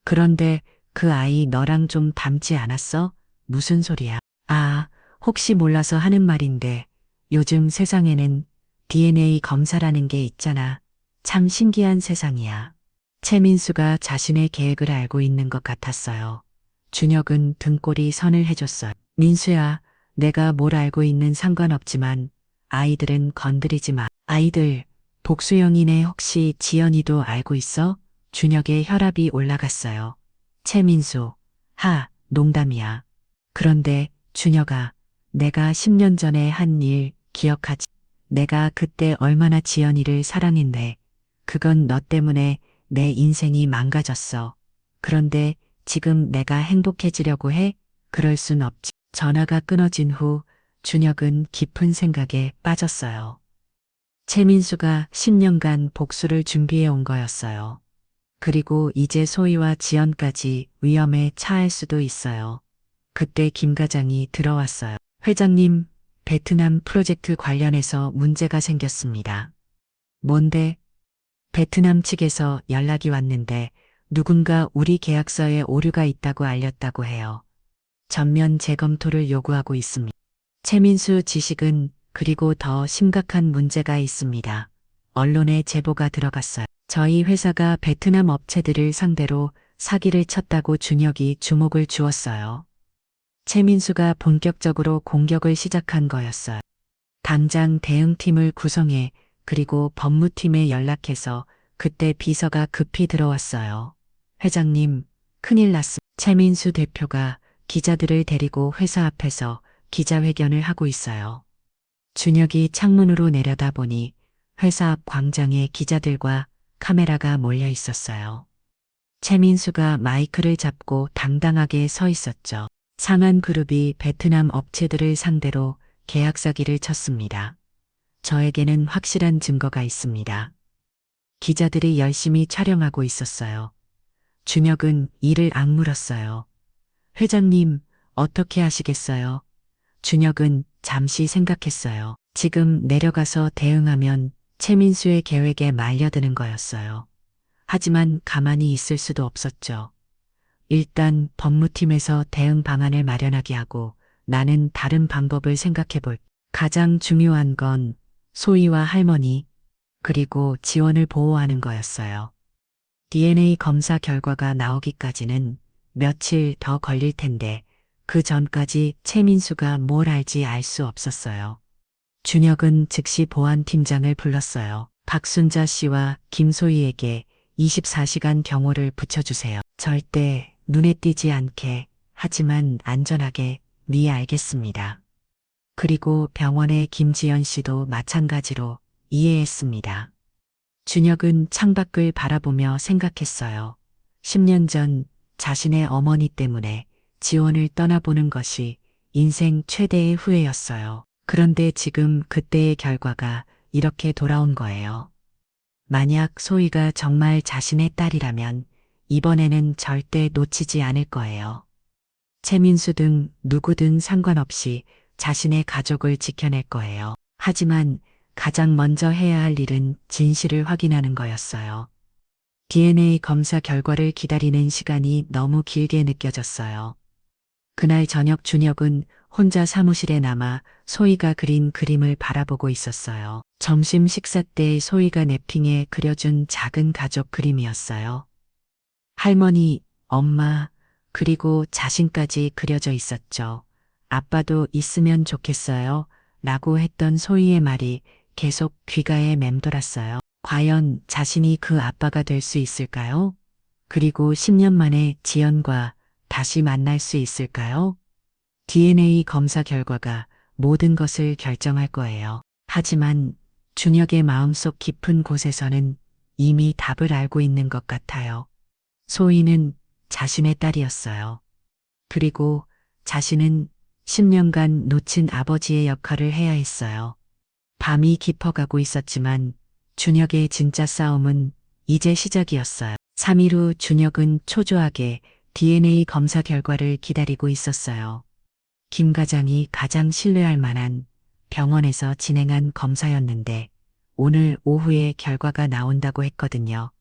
Speaker 1: 그런데 그 아이 너랑 좀 닮지 않았어? 무슨 소리야? 아, 혹시 몰라서 하는 말인데 요즘 세상에는 DNA 검사라는 게 있잖아. 참 신기한 세상이야. 최민수가 자신의 계획을 알고 있는 것 같았어요. 준혁은 등골이 선을 해줬어요. 민수야, 내가 뭘 알고 있는 상관없지만 아이들은 건드리지 마. 아이들, 복수형이네. 혹시 지연이도 알고 있어? 준혁의 혈압이 올라갔어요. 최민수, 농담이야. 그런데 준혁아, 내가 10년 전에 한 일 기억하지? 내가 그때 얼마나 지연이를 사랑했네. 그건 너 때문에 내 인생이 망가졌어. 그런데 지금 내가 행복해지려고 해? 그럴 순 없지. 전화가 끊어진 후 준혁은 깊은 생각에 빠졌어요. 최민수가 10년간 복수를 준비해 온 거였어요. 그리고 이제 소희와 지연까지 위험에 처할 수도 있어요. 그때 김 과장이 들어왔어요. 회장님, 베트남 프로젝트 관련해서 문제가 생겼습니다. 뭔데? 베트남 측에서 연락이 왔는데 누군가 우리 계약서에 오류가 있다고 알렸다고 해요. 전면 재검토를 요구하고 있습니다. 최민수 지식은 그리고 더 심각한 문제가 있습니다. 언론에 제보가 들어갔어요. 저희 회사가 베트남 업체들을 상대로 사기를 쳤다고 준혁이 주목을 주었어요. 최민수가 본격적으로 공격을 시작한 거였어요. 당장 대응팀을 구성해 그리고 법무팀에 연락해서 그때 비서가 급히 들어왔어요. 회장님, 큰일 났습니다. 최민수 대표가 기자들을 데리고 회사 앞에서 기자회견을 하고 있어요. 준혁이 창문으로 내려다보니 회사 앞 광장에 기자들과 카메라가 몰려 있었어요. 최민수가 마이크를 잡고 당당하게 서 있었죠. 상한그룹이 베트남 업체들을 상대로 계약 사기를 쳤습니다. 저에게는 확실한 증거가 있습니다. 기자들이 열심히 촬영하고 있었어요. 준혁은 이를 악물었어요. 회장님, 어떻게 하시겠어요? 준혁은 잠시 생각했어요. 지금 내려가서 대응하면 최민수의 계획에 말려드는 거였어요. 하지만 가만히 있을 수도 없었죠. 일단 법무팀에서 대응 방안을 마련하게 하고 나는 다른 방법을 생각해 볼. 가장 중요한 건 소희와 할머니, 그리고 지원을 보호하는 거였어요. DNA 검사 결과가 나오기까지는 며칠 더 걸릴 텐데 그 전까지 최민수가 뭘 알지 알 수 없었어요. 준혁은 즉시 보안팀장을 불렀어요. 박순자 씨와 김소희에게 24시간 경호를 붙여주세요. 절대 눈에 띄지 않게, 하지만 안전하게. 네, 알겠습니다. 그리고 병원의 김지연 씨도 마찬가지로 이해했습니다. 준혁은 창밖을 바라보며 생각했어요. 10년 전 자신의 어머니 때문에 지원을 떠나보는 것이 인생 최대의 후회였어요. 그런데 지금 그때의 결과가 이렇게 돌아온 거예요. 만약 소희가 정말 자신의 딸이라면 이번에는 절대 놓치지 않을 거예요. 최민수 등 누구든 상관없이 자신의 가족을 지켜낼 거예요. 하지만 가장 먼저 해야 할 일은 진실을 확인하는 거였어요. DNA 검사 결과를 기다리는 시간이 너무 길게 느껴졌어요. 그날 저녁 준혁은 혼자 사무실에 남아 소희가 그린 그림을 바라보고 있었어요. 점심 식사 때 소희가 냅킨에 그려준 작은 가족 그림이었어요. 할머니, 엄마, 그리고 자신까지 그려져 있었죠. 아빠도 있으면 좋겠어요. 라고 했던 소희의 말이 계속 귓가에 맴돌았어요. 과연 자신이 그 아빠가 될 수 있을까요? 그리고 10년 만에 지연과 다시 만날 수 있을까요? DNA 검사 결과가 모든 것을 결정할 거예요. 하지만 준혁의 마음속 깊은 곳에서는 이미 답을 알고 있는 것 같아요. 소희는 자신의 딸이었어요. 그리고 자신은 10년간 놓친 아버지의 역할을 해야 했어요. 밤이 깊어가고 있었지만 준혁의 진짜 싸움은 이제 시작이었어요. 3일 후 준혁은 초조하게 DNA 검사 결과를 기다리고 있었어요. 김 과장이 가장 신뢰할 만한 병원에서 진행한 검사였는데 오늘 오후에 결과가 나온다고 했거든요.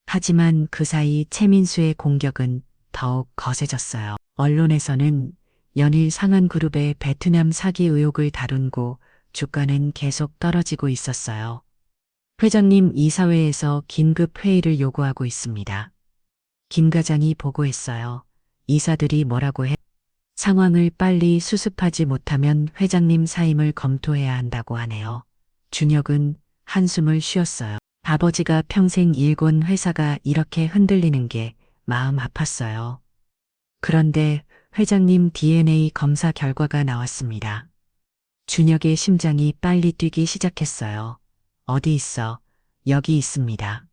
Speaker 1: 하지만 그 사이 최민수의 공격은 더욱 거세졌어요. 언론에서는 연일 상한그룹의 베트남 사기 의혹을 다룬 고 주가는 계속 떨어지고 있었어요. 회장님, 이사회에서 긴급 회의를 요구하고 있습니다. 김 과장이 보고했어요. 이사들이 뭐라고 해? 상황을 빨리 수습하지 못하면 회장님 사임을 검토해야 한다고 하네요. 준혁은 한숨을 쉬었어요. 아버지가 평생 일군 회사가 이렇게 흔들리는 게 마음 아팠어요. 그런데 회장님 DNA 검사 결과가 나왔습니다. 준혁의 심장이 빨리 뛰기 시작했어요. 어디 있어? 여기 있습니다.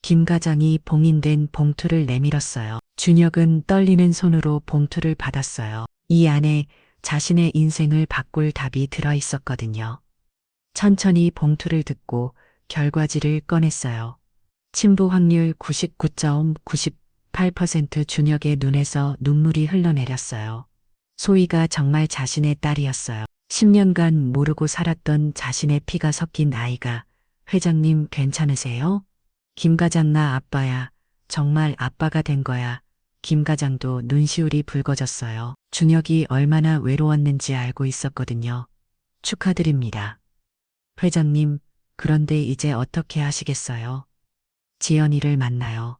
Speaker 1: 김 과장이 봉인된 봉투를 내밀었어요. 준혁은 떨리는 손으로 봉투를 받았어요. 이 안에 자신의 인생을 바꿀 답이 들어 있었거든요. 천천히 봉투를 듣고 결과지를 꺼냈어요. 침부 확률 99.98%. 준혁의 눈에서 눈물이 흘러내렸어요. 소희가 정말 자신의 딸이었어요. 10년간 모르고 살았던 자신의 피가 섞인 아이가. 회장님, 괜찮으세요? 김 과장, 나 아빠야. 정말 아빠가 된 거야. 김 과장도 눈시울이 붉어졌어요. 준혁이 얼마나 외로웠는지 알고 있었거든요. 축하드립니다. 회장님, 그런데 이제 어떻게 하시겠어요? 지연이를 만나요.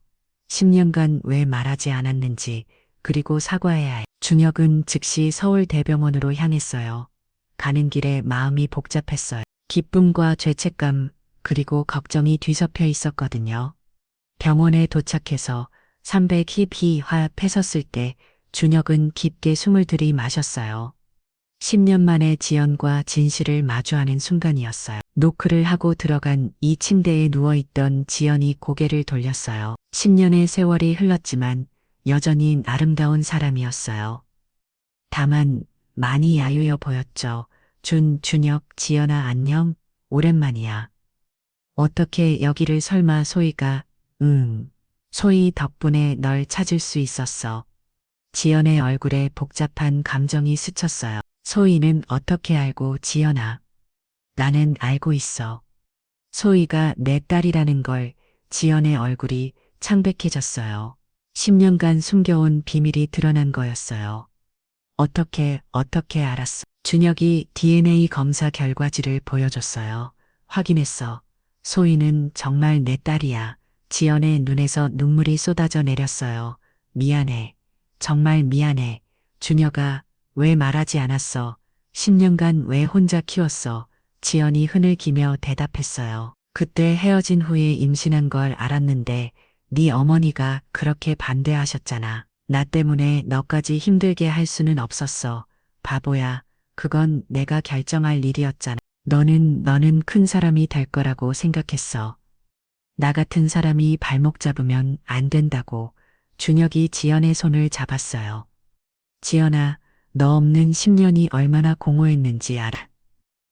Speaker 1: 10년간 왜 말하지 않았는지, 그리고 사과해야 해. 준혁은 즉시 서울대병원으로 향했어요. 가는 길에 마음이 복잡했어요. 기쁨과 죄책감, 그리고 걱정이 뒤섞여 있었거든요. 병원에 도착해서 300 힙히 화합했었을 때 준혁은 깊게 숨을 들이마셨어요. 10년 만에 지연과 진실을 마주하는 순간이었어요. 노크를 하고 들어간 이 침대에 누워있던 지연이 고개를 돌렸어요. 10년의 세월이 흘렀지만 여전히 아름다운 사람이었어요. 다만 많이 야유어 보였죠. 준혁, 지연아 안녕? 오랜만이야. 어떻게 여기를 설마 소희가, 소희 덕분에 널 찾을 수 있었어. 지연의 얼굴에 복잡한 감정이 스쳤어요. 소희는 어떻게 알고 지연아. 나는 알고 있어. 소희가 내 딸이라는 걸. 지연의 얼굴이 창백해졌어요. 10년간 숨겨온 비밀이 드러난 거였어요. 어떻게 알았어? 준혁이 DNA 검사 결과지를 보여줬어요. 확인했어. 소희는 정말 내 딸이야. 지연의 눈에서 눈물이 쏟아져 내렸어요. 미안해. 정말 미안해. 준혁아, 왜 말하지 않았어? 10년간 왜 혼자 키웠어? 지연이 흐느끼며 대답했어요. 그때 헤어진 후에 임신한 걸 알았는데 네 어머니가 그렇게 반대하셨잖아. 나 때문에 너까지 힘들게 할 수는 없었어. 바보야. 그건 내가 결정할 일이었잖아. 너는 큰 사람이 될 거라고 생각했어. 나 같은 사람이 발목 잡으면 안 된다고. 준혁이 지연의 손을 잡았어요. 지연아, 너 없는 10년이 얼마나 공허했는지 알아.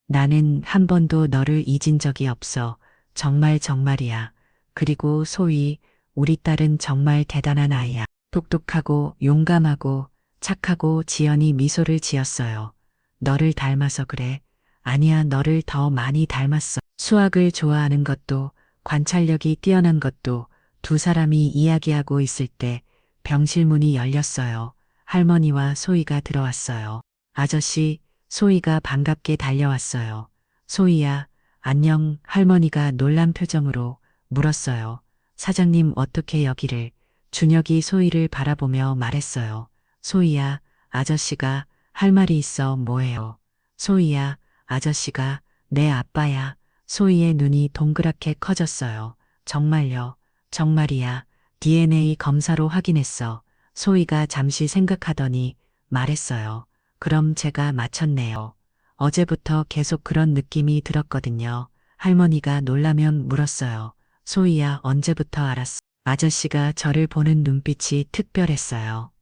Speaker 1: 나는 한 번도 너를 잊은 적이 없어. 정말이야. 그리고 소희, 우리 딸은 정말 대단한 아이야. 똑똑하고 용감하고 착하고. 지연이 미소를 지었어요. 너를 닮아서 그래. 아니야, 너를 더 많이 닮았어. 수학을 좋아하는 것도 관찰력이 뛰어난 것도. 두 사람이 이야기하고 있을 때 병실 문이 열렸어요. 할머니와 소희가 들어왔어요. 아저씨, 소희가 반갑게 달려왔어요. 소희야, 안녕. 할머니가 놀란 표정으로 물었어요. 사장님 어떻게 여기를? 준혁이 소희를 바라보며 말했어요. 소희야, 아저씨가 할 말이 있어. 뭐예요? 소희야, 아저씨가 내 아빠야. 소희의 눈이 동그랗게 커졌어요. 정말요? 정말이야. DNA 검사로 확인했어. 소희가 잠시 생각하더니 말했어요. 그럼 제가 맞췄네요. 어제부터 계속 그런 느낌이 들었거든요. 할머니가 놀라면 물었어요. 소희야, 언제부터 알았어? 아저씨가 저를 보는 눈빛이 특별했어요.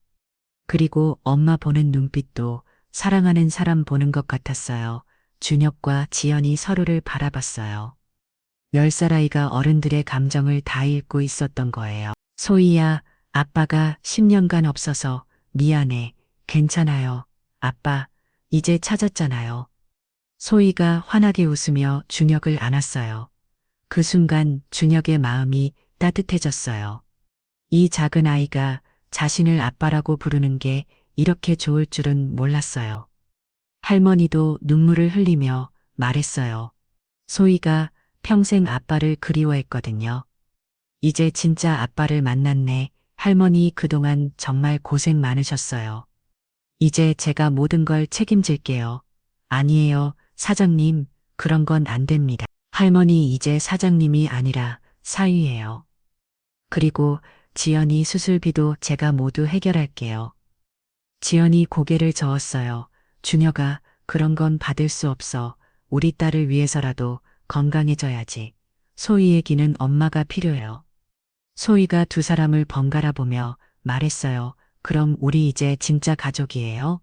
Speaker 1: 그리고 엄마 보는 눈빛도 사랑하는 사람 보는 것 같았어요. 준혁과 지연이 서로를 바라봤어요. 10살 아이가 어른들의 감정을 다 읽고 있었던 거예요. 소희야, 아빠가 10년간 없어서 미안해. 괜찮아요. 아빠, 이제 찾았잖아요. 소희가 환하게 웃으며 준혁을 안았어요. 그 순간 준혁의 마음이 따뜻해졌어요. 이 작은 아이가 자신을 아빠라고 부르는 게 이렇게 좋을 줄은 몰랐어요. 할머니도 눈물을 흘리며 말했어요. 소희가 평생 아빠를 그리워했거든요. 이제 진짜 아빠를 만났네. 할머니 그동안 정말 고생 많으셨어요. 이제 제가 모든 걸 책임질게요. 아니에요, 사장님. 그런 건 안 됩니다. 할머니 이제 사장님이 아니라 사위예요. 그리고 지연이 수술비도 제가 모두 해결할게요. 지연이 고개를 저었어요. 준혁아, 그런 건 받을 수 없어. 우리 딸을 위해서라도 건강해져야지. 소희의 기는 엄마가 필요해요. 소희가 두 사람을 번갈아 보며 말했어요. 그럼 우리 이제 진짜 가족이에요?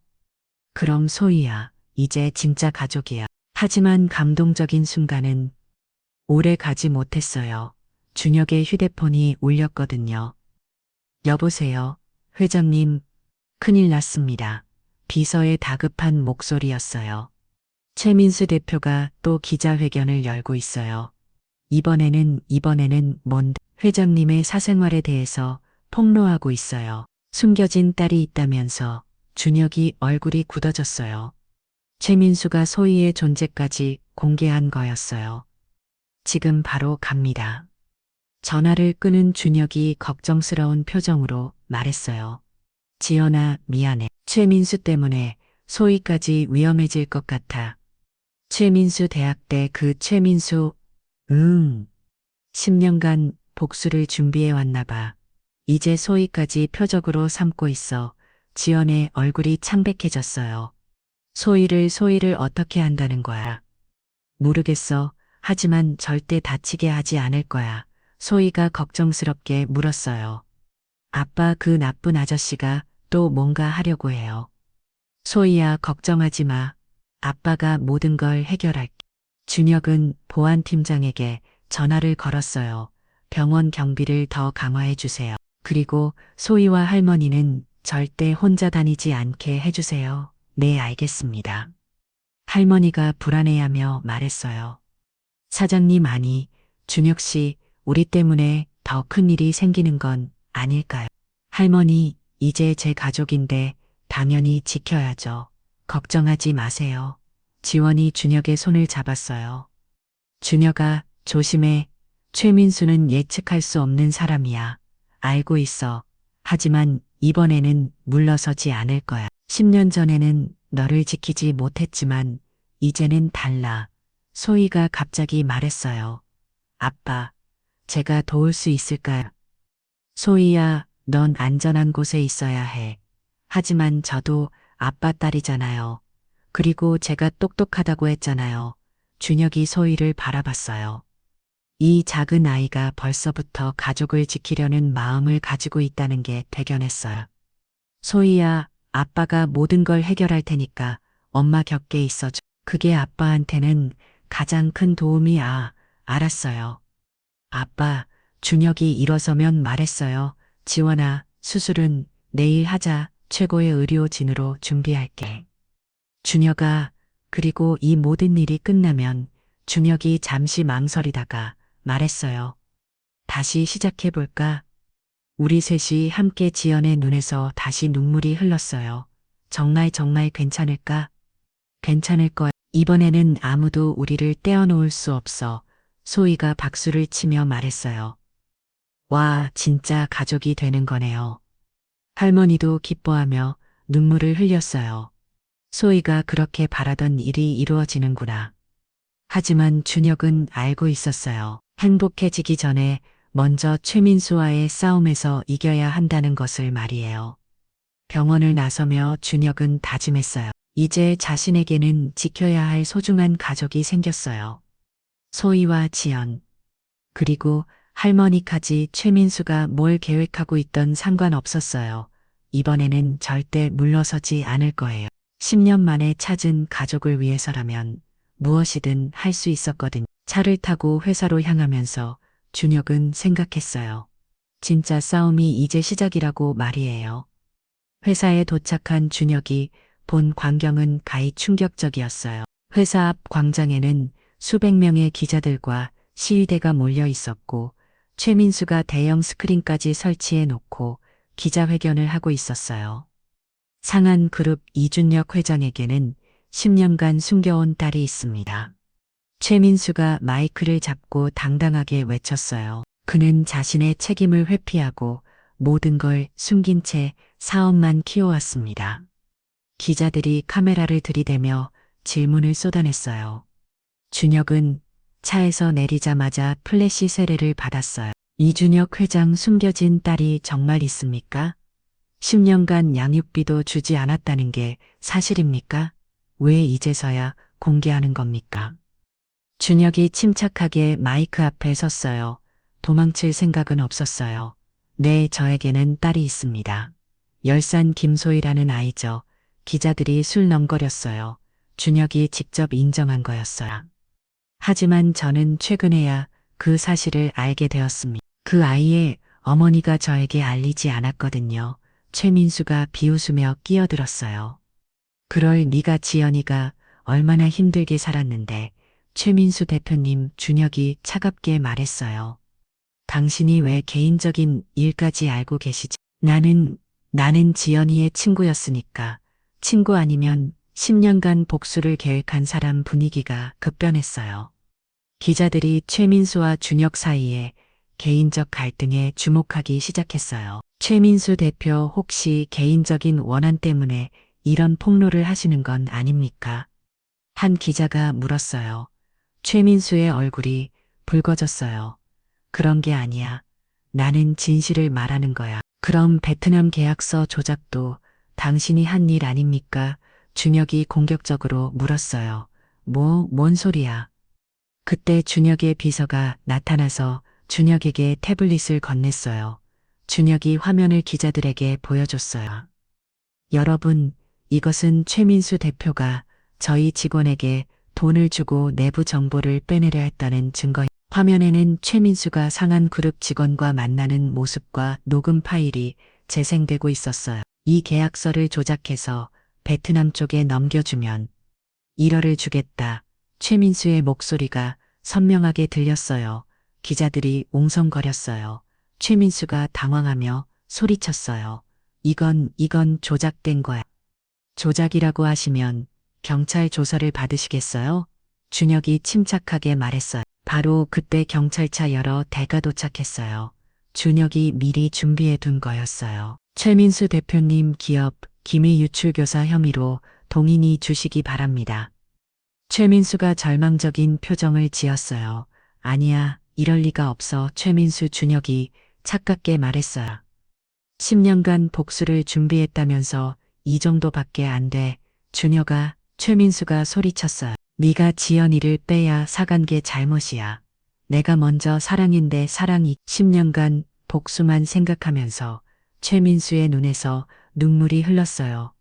Speaker 1: 그럼 소희야, 이제 진짜 가족이야. 하지만 감동적인 순간은 오래 가지 못했어요. 준혁의 휴대폰이 울렸거든요. 여보세요, 회장님. 큰일 났습니다. 비서의 다급한 목소리였어요. 최민수 대표가 또 기자회견을 열고 있어요. 이번에는 뭔데? 회장님의 사생활에 대해서 폭로하고 있어요. 숨겨진 딸이 있다면서. 준혁이 얼굴이 굳어졌어요. 최민수가 소희의 존재까지 공개한 거였어요. 지금 바로 갑니다. 전화를 끄는 준혁이 걱정스러운 표정으로 말했어요. 지연아, 미안해. 최민수 때문에 소희까지 위험해질 것 같아. 최민수 대학 때 그 최민수, 10년간 복수를 준비해 왔나 봐. 이제 소희까지 표적으로 삼고 있어. 지연의 얼굴이 창백해졌어요. 소희를 어떻게 한다는 거야? 모르겠어. 하지만 절대 다치게 하지 않을 거야. 소희가 걱정스럽게 물었어요. 아빠 그 나쁜 아저씨가 또 뭔가 하려고 해요. 소희야, 걱정하지 마. 아빠가 모든 걸 해결할게. 준혁은 보안팀장에게 전화를 걸었어요. 병원 경비를 더 강화해 주세요. 그리고 소희와 할머니는 절대 혼자 다니지 않게 해주세요. 네, 알겠습니다. 할머니가 불안해하며 말했어요. 사장님, 아니, 준혁 씨, 우리 때문에 더 큰 일이 생기는 건 아닐까요? 할머니, 이제 제 가족인데 당연히 지켜야죠. 걱정하지 마세요. 지원이 준혁의 손을 잡았어요. 준혁아, 조심해. 최민수는 예측할 수 없는 사람이야. 알고 있어. 하지만 이번에는 물러서지 않을 거야. 10년 전에는 너를 지키지 못했지만 이제는 달라. 소희가 갑자기 말했어요. 아빠, 제가 도울 수 있을까요? 소희야, 넌 안전한 곳에 있어야 해. 하지만 저도 아빠 딸이잖아요. 그리고 제가 똑똑하다고 했잖아요. 준혁이 소희를 바라봤어요. 이 작은 아이가 벌써부터 가족을 지키려는 마음을 가지고 있다는 게 대견했어요. 소희야, 아빠가 모든 걸 해결할 테니까 엄마 곁에 있어줘. 그게 아빠한테는 가장 큰 도움이야. 알았어요. 아빠, 준혁이 일어서면 말했어요. 지원아, 수술은 내일 하자. 최고의 의료진으로 준비할게. 준혁아, 그리고 이 모든 일이 끝나면 준혁이 잠시 망설이다가 말했어요. 다시 시작해볼까? 우리 셋이 함께 지연의 눈에서 다시 눈물이 흘렀어요. 정말 괜찮을까? 괜찮을 거야. 이번에는 아무도 우리를 떼어놓을 수 없어. 소희가 박수를 치며 말했어요. 와, 진짜 가족이 되는 거네요. 할머니도 기뻐하며 눈물을 흘렸어요. 소희가 그렇게 바라던 일이 이루어지는구나. 하지만 준혁은 알고 있었어요. 행복해지기 전에 먼저 최민수와의 싸움에서 이겨야 한다는 것을 말이에요. 병원을 나서며 준혁은 다짐했어요. 이제 자신에게는 지켜야 할 소중한 가족이 생겼어요. 소희와 지연, 그리고 할머니까지. 최민수가 뭘 계획하고 있던 상관없었어요. 이번에는 절대 물러서지 않을 거예요. 10년 만에 찾은 가족을 위해서라면 무엇이든 할 수 있었거든. 차를 타고 회사로 향하면서 준혁은 생각했어요. 진짜 싸움이 이제 시작이라고 말이에요. 회사에 도착한 준혁이 본 광경은 가히 충격적이었어요. 회사 앞 광장에는 수백 명의 기자들과 시위대가 몰려 있었고 최민수가 대형 스크린까지 설치해 놓고 기자회견을 하고 있었어요. 상한그룹 이준혁 회장에게는 10년간 숨겨온 딸이 있습니다. 최민수가 마이크를 잡고 당당하게 외쳤어요. 그는 자신의 책임을 회피하고 모든 걸 숨긴 채 사업만 키워왔습니다. 기자들이 카메라를 들이대며 질문을 쏟아냈어요. 준혁은 차에서 내리자마자 플래시 세례를 받았어요. 이준혁 회장, 숨겨진 딸이 정말 있습니까? 10년간 양육비도 주지 않았다는 게 사실입니까? 왜 이제서야 공개하는 겁니까? 준혁이 침착하게 마이크 앞에 섰어요. 도망칠 생각은 없었어요. 네, 저에게는 딸이 있습니다. 열산 김소희라는 아이죠. 기자들이 술렁거렸어요. 준혁이 직접 인정한 거였어요. 하지만 저는 최근에야 그 사실을 알게 되었습니다. 그 아이의 어머니가 저에게 알리지 않았거든요. 최민수가 비웃으며 끼어들었어요. 그럴 네가 지연이가 얼마나 힘들게 살았는데. 최민수 대표님, 준혁이 차갑게 말했어요. 당신이 왜 개인적인 일까지 알고 계시지? 나는 지연이의 친구였으니까. 친구 아니면 10년간 복수를 계획한 사람. 분위기가 급변했어요. 기자들이 최민수와 준혁 사이에 개인적 갈등에 주목하기 시작했어요. 최민수 대표, 혹시 개인적인 원한 때문에 이런 폭로를 하시는 건 아닙니까? 한 기자가 물었어요. 최민수의 얼굴이 붉어졌어요. 그런 게 아니야. 나는 진실을 말하는 거야. 그럼 베트남 계약서 조작도 당신이 한 일 아닙니까? 준혁이 공격적으로 물었어요. 뭔 소리야? 그때 준혁의 비서가 나타나서 준혁에게 태블릿을 건넸어요. 준혁이 화면을 기자들에게 보여줬어요. 여러분, 이것은 최민수 대표가 저희 직원에게 돈을 주고 내부 정보를 빼내려 했다는 증거. 화면에는 최민수가 상한그룹 직원과 만나는 모습과 녹음 파일이 재생되고 있었어요. 이 계약서를 조작해서 베트남 쪽에 넘겨주면 1억을 주겠다. 최민수의 목소리가 선명하게 들렸어요. 기자들이 옹성거렸어요. 최민수가 당황하며 소리쳤어요. 이건 조작된 거야. 조작이라고 하시면 경찰 조사를 받으시겠어요? 준혁이 침착하게 말했어요. 바로 그때 경찰차 여러 대가 도착했어요. 준혁이 미리 준비해 둔 거였어요. 최민수 대표님 기업 기밀 유출 교사 혐의로 동의해 주시기 바랍니다. 최민수가 절망적인 표정을 지었어요. 아니야, 이럴 리가 없어. 최민수 준혁이 차갑게 말했어요. 10년간 복수를 준비했다면서 이 정도밖에 안 돼. 준혁아, 최민수가 소리쳤어요. 네가 지연이를 빼야 사간 게 잘못이야. 내가 먼저 사랑인데 사랑이 10년간 복수만 생각하면서 최민수의 눈에서 눈물이 흘렀어요.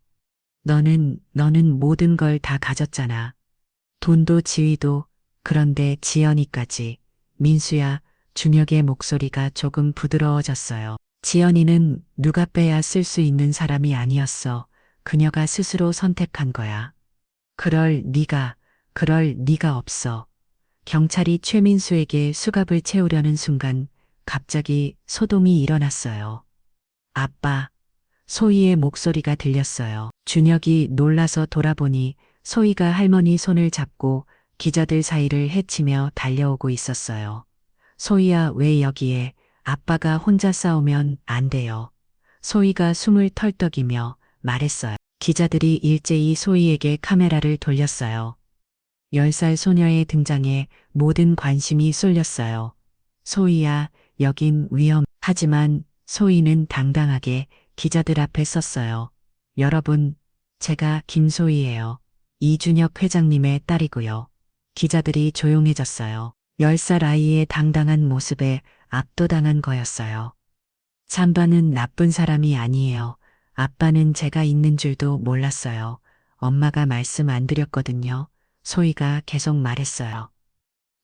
Speaker 1: 너는 모든 걸 다 가졌잖아. 돈도 지위도, 그런데 지연이까지. 민수야, 준혁의 목소리가 조금 부드러워졌어요. 지연이는 누가 빼야 쓸 수 있는 사람이 아니었어. 그녀가 스스로 선택한 거야. 그럴 네가 없어. 경찰이 최민수에게 수갑을 채우려는 순간 갑자기 소동이 일어났어요. 아빠, 소희의 목소리가 들렸어요. 준혁이 놀라서 돌아보니 소희가 할머니 손을 잡고 기자들 사이를 헤치며 달려오고 있었어요. 소희야, 왜 여기에? 아빠가 혼자 싸우면 안 돼요. 소희가 숨을 털떡이며 말했어요. 기자들이 일제히 소희에게 카메라를 돌렸어요. 10살 소녀의 등장에 모든 관심이 쏠렸어요. 소희야, 여긴 하지만 소희는 당당하게 기자들 앞에 섰어요. 여러분, 제가 김소희예요. 이준혁 회장님의 딸이고요. 기자들이 조용해졌어요. 10살 아이의 당당한 모습에 압도당한 거였어요. 삼바는 나쁜 사람이 아니에요. 아빠는 제가 있는 줄도 몰랐어요. 엄마가 말씀 안 드렸거든요. 소희가 계속 말했어요.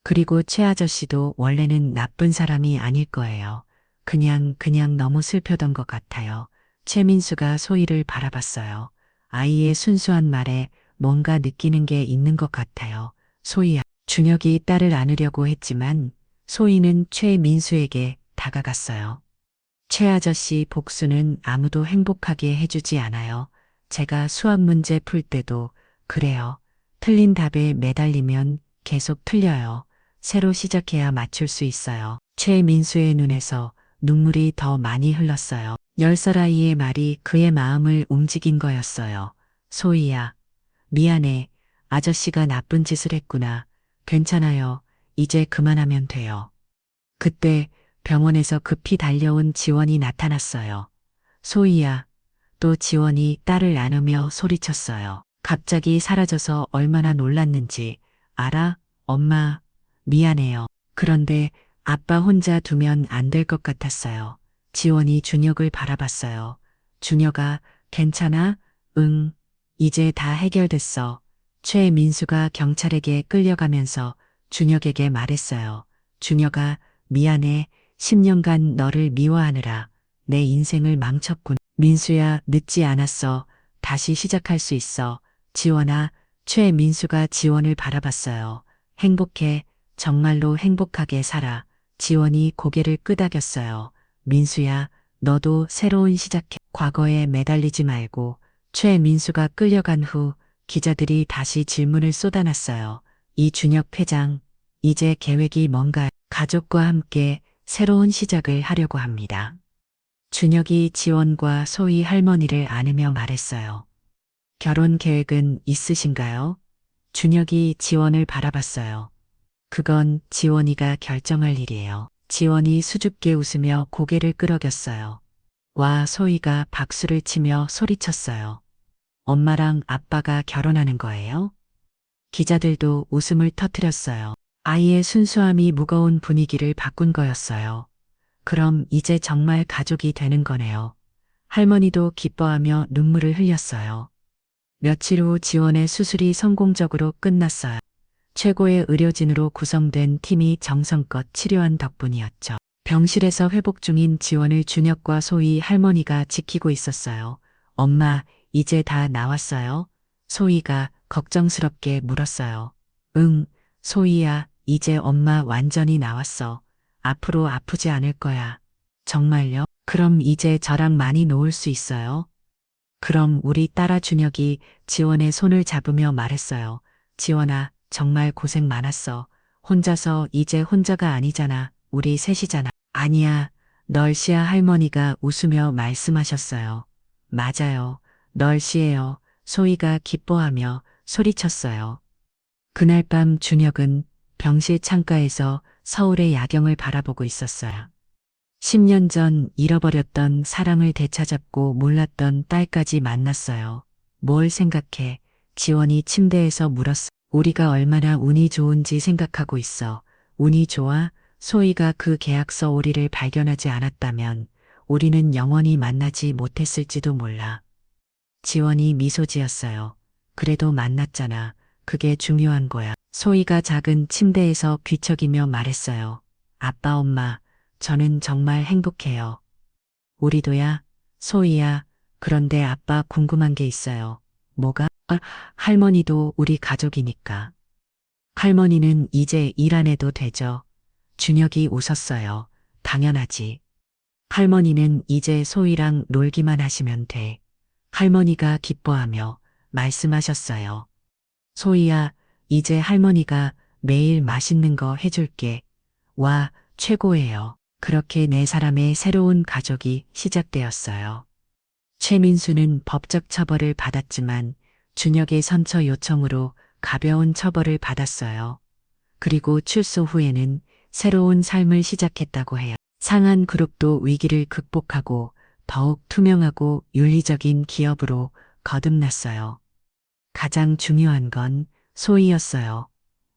Speaker 1: 그리고 최 아저씨도 원래는 나쁜 사람이 아닐 거예요. 그냥 너무 슬프던 것 같아요. 최민수가 소희를 바라봤어요. 아이의 순수한 말에 뭔가 느끼는 게 있는 것 같아요. 소희야. 준혁이 딸을 안으려고 했지만 소희는 최민수에게 다가갔어요. 최 아저씨, 복수는 아무도 행복하게 해주지 않아요. 제가 수학 문제 풀 때도 그래요. 틀린 답에 매달리면 계속 틀려요. 새로 시작해야 맞출 수 있어요. 최민수의 눈에서 눈물이 더 많이 흘렀어요. 10살 아이의 말이 그의 마음을 움직인 거였어요. 소희야, 미안해. 아저씨가 나쁜 짓을 했구나. 괜찮아요. 이제 그만하면 돼요. 그때 병원에서 급히 달려온 지원이 나타났어요. 소희야, 또 지원이 딸을 안으며 소리쳤어요. 갑자기 사라져서 얼마나 놀랐는지 알아? 엄마, 미안해요. 그런데 아빠 혼자 두면 안 될 것 같았어요. 지원이 준혁을 바라봤어요. 준혁아, 괜찮아? 응, 이제 다 해결됐어. 최민수가 경찰에게 끌려가면서 준혁에게 말했어요. 준혁아, 미안해. 10년간 너를 미워하느라 내 인생을 망쳤군. 민수야, 늦지 않았어. 다시 시작할 수 있어. 지원아, 최민수가 지원을 바라봤어요. 행복해. 정말로 행복하게 살아. 지원이 고개를 끄덕였어요. 민수야, 너도 새로운 시작해. 과거에 매달리지 말고. 최민수가 끌려간 후 기자들이 다시 질문을 쏟아놨어요. 이준혁 회장, 이제 계획이 뭔가? 가족과 함께 새로운 시작을 하려고 합니다. 준혁이 지원과 소희 할머니를 안으며 말했어요. 결혼 계획은 있으신가요? 준혁이 지원을 바라봤어요. 그건 지원이가 결정할 일이에요. 지원이 수줍게 웃으며 고개를 끄덕였어요. 와, 소희가 박수를 치며 소리쳤어요. 엄마랑 아빠가 결혼하는 거예요? 기자들도 웃음을 터뜨렸어요. 아이의 순수함이 무거운 분위기를 바꾼 거였어요. 그럼 이제 정말 가족이 되는 거네요. 할머니도 기뻐하며 눈물을 흘렸어요. 며칠 후 지원의 수술이 성공적으로 끝났어요. 최고의 의료진으로 구성된 팀이 정성껏 치료한 덕분이었죠. 병실에서 회복 중인 지원을 준혁과 소희 할머니가 지키고 있었어요. 엄마, 이제 다 나왔어요? 소희가 걱정스럽게 물었어요. 응, 소희야, 이제 엄마 완전히 나왔어. 앞으로 아프지 않을 거야. 정말요? 그럼 이제 저랑 많이 놓을 수 있어요? 그럼 우리 딸아 준혁이 지원의 손을 잡으며 말했어요. 지원아, 정말 고생 많았어. 혼자서 이제 혼자가 아니잖아. 우리 셋이잖아. 아니야. 널씨야 할머니가 웃으며 말씀하셨어요. 맞아요. 널씨예요. 소희가 기뻐하며 소리쳤어요. 그날 밤 준혁은 병실 창가에서 서울의 야경을 바라보고 있었어요. 10년 전 잃어버렸던 사랑을 되찾았고 몰랐던 딸까지 만났어요. 뭘 생각해? 지원이 침대에서 물었어. 우리가 얼마나 운이 좋은지 생각하고 있어. 운이 좋아? 소희가 그 계약서 오리를 발견하지 않았다면 우리는 영원히 만나지 못했을지도 몰라. 지원이 미소 지었어요. 그래도 만났잖아. 그게 중요한 거야. 소희가 작은 침대에서 뒤척이며 말했어요. 아빠, 엄마, 저는 정말 행복해요. 우리도야, 소희야. 그런데 아빠 궁금한 게 있어요. 뭐가? 할머니도 우리 가족이니까. 할머니는 이제 일 안 해도 되죠. 준혁이 웃었어요. 당연하지. 할머니는 이제 소희랑 놀기만 하시면 돼. 할머니가 기뻐하며 말씀하셨어요. 소희야, 이제 할머니가 매일 맛있는 거 해줄게. 와, 최고예요. 그렇게 네 사람의 새로운 가족이 시작되었어요. 최민수는 법적 처벌을 받았지만 준혁의 선처 요청으로 가벼운 처벌을 받았어요. 그리고 출소 후에는 새로운 삶을 시작했다고 해요. 상한그룹도 위기를 극복하고 더욱 투명하고 윤리적인 기업으로 거듭났어요. 가장 중요한 건 소희였어요.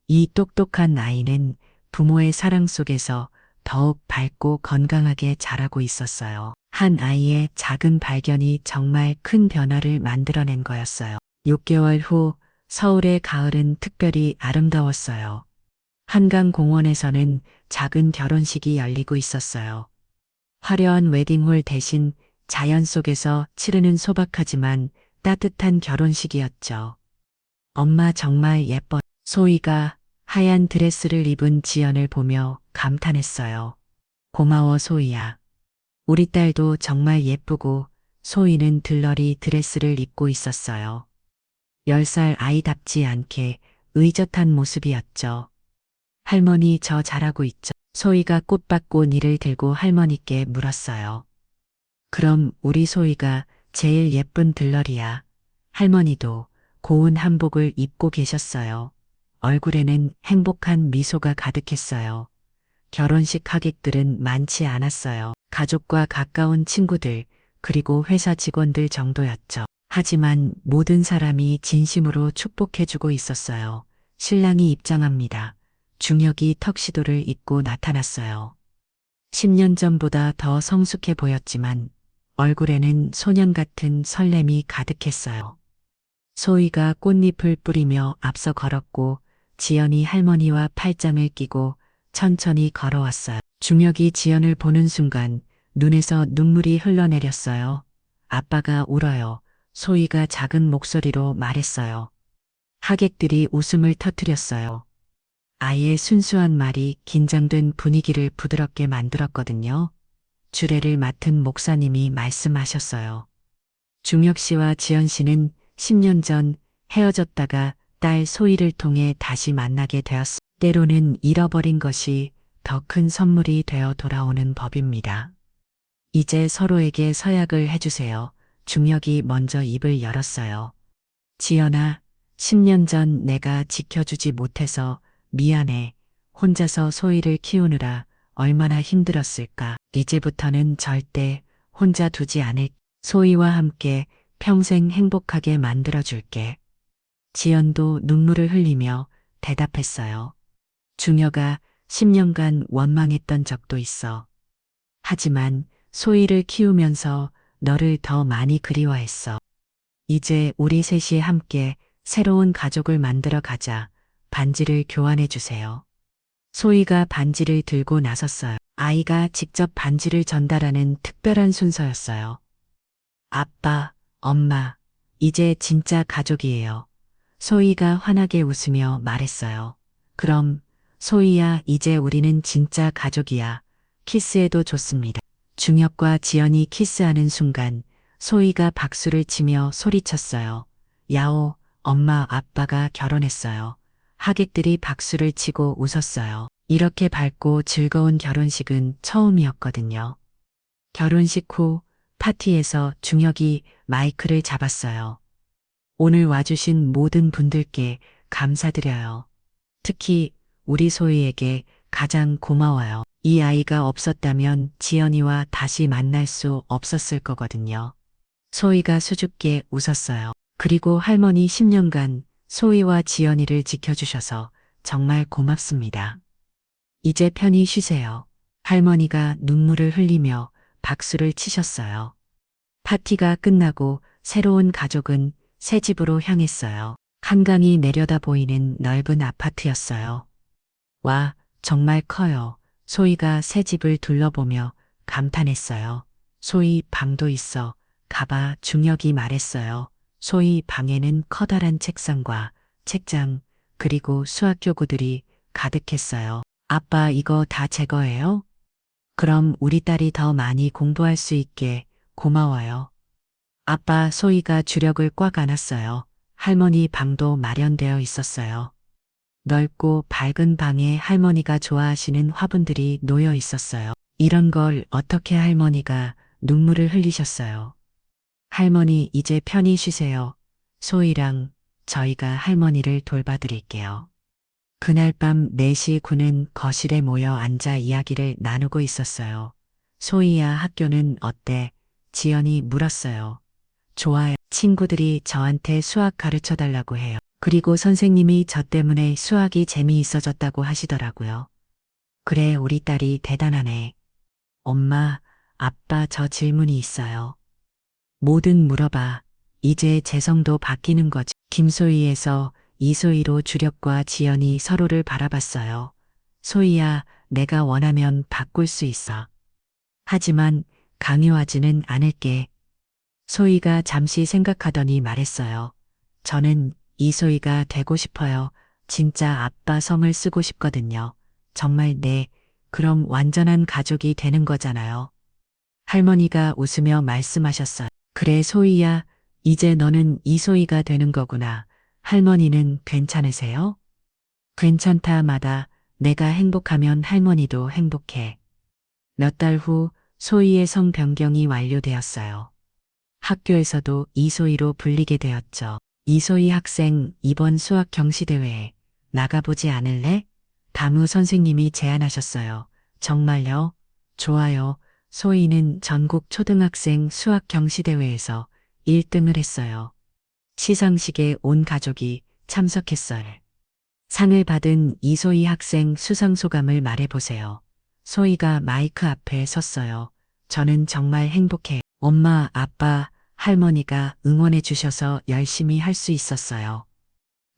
Speaker 1: 이 똑똑한 아이는 부모의 사랑 속에서 더욱 밝고 건강하게 자라고 있었어요. 한 아이의 작은 발견이 정말 큰 변화를 만들어낸 거였어요. 6개월 후 서울의 가을은 특별히 아름다웠어요. 한강공원에서는 작은 결혼식이 열리고 있었어요. 화려한 웨딩홀 대신 자연 속에서 치르는 소박하지만 따뜻한 결혼식이었죠. 엄마 정말 예뻐. 소희가 하얀 드레스를 입은 지연을 보며 감탄했어요. 고마워 소희야. 우리 딸도 정말 예쁘고 소희는 들러리 드레스를 입고 있었어요. 10살 아이답지 않게 의젓한 모습이었죠. 할머니 저 잘하고 있죠? 소희가 꽃받꽃이를 들고 할머니께 물었어요. 그럼 우리 소희가 제일 예쁜 들러리야. 할머니도 고운 한복을 입고 계셨어요. 얼굴에는 행복한 미소가 가득했어요. 결혼식 하객들은 많지 않았어요. 가족과 가까운 친구들, 그리고 회사 직원들 정도였죠. 하지만 모든 사람이 진심으로 축복해주고 있었어요. 신랑이 입장합니다. 준혁이 턱시도를 입고 나타났어요. 10년 전보다 더 성숙해 보였지만 얼굴에는 소년 같은 설렘이 가득했어요. 소희가 꽃잎을 뿌리며 앞서 걸었고 지연이 할머니와 팔짱을 끼고 천천히 걸어왔어요. 준혁이 지연을 보는 순간 눈에서 눈물이 흘러내렸어요. 아빠가 울어요. 소희가 작은 목소리로 말했어요. 하객들이 웃음을 터뜨렸어요. 아이의 순수한 말이 긴장된 분위기를 부드럽게 만들었거든요. 주례를 맡은 목사님이 말씀하셨어요. 중혁 씨와 지연 씨는 10년 전 헤어졌다가 딸 소희를 통해 다시 만나게 되었습니다. 때로는 잃어버린 것이 더 큰 선물이 되어 돌아오는 법입니다. 이제 서로에게 서약을 해주세요. 중혁이 먼저 입을 열었어요. 지연아, 10년 전 내가 지켜주지 못해서 미안해. 혼자서 소희를 키우느라 얼마나 힘들었을까. 이제부터는 절대 혼자 두지 않을. 소희와 함께 평생 행복하게 만들어줄게. 지연도 눈물을 흘리며 대답했어요. 중여가 10년간 원망했던 적도 있어. 하지만 소희를 키우면서 너를 더 많이 그리워했어. 이제 우리 셋이 함께 새로운 가족을 만들어 가자. 반지를 교환해 주세요. 소희가 반지를 들고 나섰어요. 아이가 직접 반지를 전달하는 특별한 순서였어요. 아빠, 엄마, 이제 진짜 가족이에요. 소희가 환하게 웃으며 말했어요. 그럼, 소희야, 이제 우리는 진짜 가족이야. 키스해도 좋습니다. 중혁과 지연이 키스하는 순간, 소희가 박수를 치며 소리쳤어요. 야오, 엄마, 아빠가 결혼했어요. 하객들이 박수를 치고 웃었어요. 이렇게 밝고 즐거운 결혼식은 처음이었거든요. 결혼식 후 파티에서 중혁이 마이크를 잡았어요. 오늘 와주신 모든 분들께 감사드려요. 특히 우리 소희에게 가장 고마워요. 이 아이가 없었다면 지연이와 다시 만날 수 없었을 거거든요. 소희가 수줍게 웃었어요. 그리고 할머니 10년간 소희와 지연이를 지켜주셔서 정말 고맙습니다. 이제 편히 쉬세요. 할머니가 눈물을 흘리며 박수를 치셨어요. 파티가 끝나고 새로운 가족은 새 집으로 향했어요. 한강이 내려다 보이는 넓은 아파트였어요. 와, 정말 커요. 소희가 새 집을 둘러보며 감탄했어요. 소희 방도 있어. 가봐, 중혁이 말했어요. 소희 방에는 커다란 책상과 책장, 그리고 수학교구들이 가득했어요. 아빠, 이거 다 제 거예요? 그럼 우리 딸이 더 많이 공부할 수 있게 고마워요. 아빠, 소희가 주력을 꽉 안았어요. 할머니 방도 마련되어 있었어요. 넓고 밝은 방에 할머니가 좋아하시는 화분들이 놓여 있었어요. 이런 걸 어떻게 할머니가 눈물을 흘리셨어요. 할머니, 이제 편히 쉬세요. 소희랑 저희가 할머니를 돌봐드릴게요. 그날 밤 4시 군은 거실에 모여 앉아 이야기를 나누고 있었어요. 소희야, 학교는 어때? 지연이 물었어요. 좋아요. 친구들이 저한테 수학 가르쳐 달라고 해요. 그리고 선생님이 저 때문에 수학이 재미있어졌다고 하시더라고요. 그래, 우리 딸이 대단하네. 엄마, 아빠, 저 질문이 있어요. 뭐든 물어봐. 이제 재성도 바뀌는 거지. 김소희에서 이소희로 주력과 지연이 서로를 바라봤어요. 소희야, 내가 원하면 바꿀 수 있어. 하지만 강요하지는 않을게. 소희가 잠시 생각하더니 말했어요. 저는 이소희가 되고 싶어요. 진짜 아빠 성을 쓰고 싶거든요. 정말 네, 그럼 완전한 가족이 되는 거잖아요. 할머니가 웃으며 말씀하셨어요. 그래, 소희야, 이제 너는 이소희가 되는 거구나. 할머니는 괜찮으세요? 괜찮다마다 내가 행복하면 할머니도 행복해. 몇 달 후 소희의 성 변경이 완료되었어요. 학교에서도 이소희로 불리게 되었죠. 이소희 학생, 이번 수학 경시대회에 나가보지 않을래? 담우 선생님이 제안하셨어요. 정말요? 좋아요. 소희는 전국 초등학생 수학 경시대회에서 1등을 했어요. 시상식에 온 가족이 참석했어요. 상을 받은 이소희 학생 수상 소감을 말해보세요. 소희가 마이크 앞에 섰어요. 저는 정말 행복해요. 엄마, 아빠, 할머니가 응원해 주셔서 열심히 할 수 있었어요.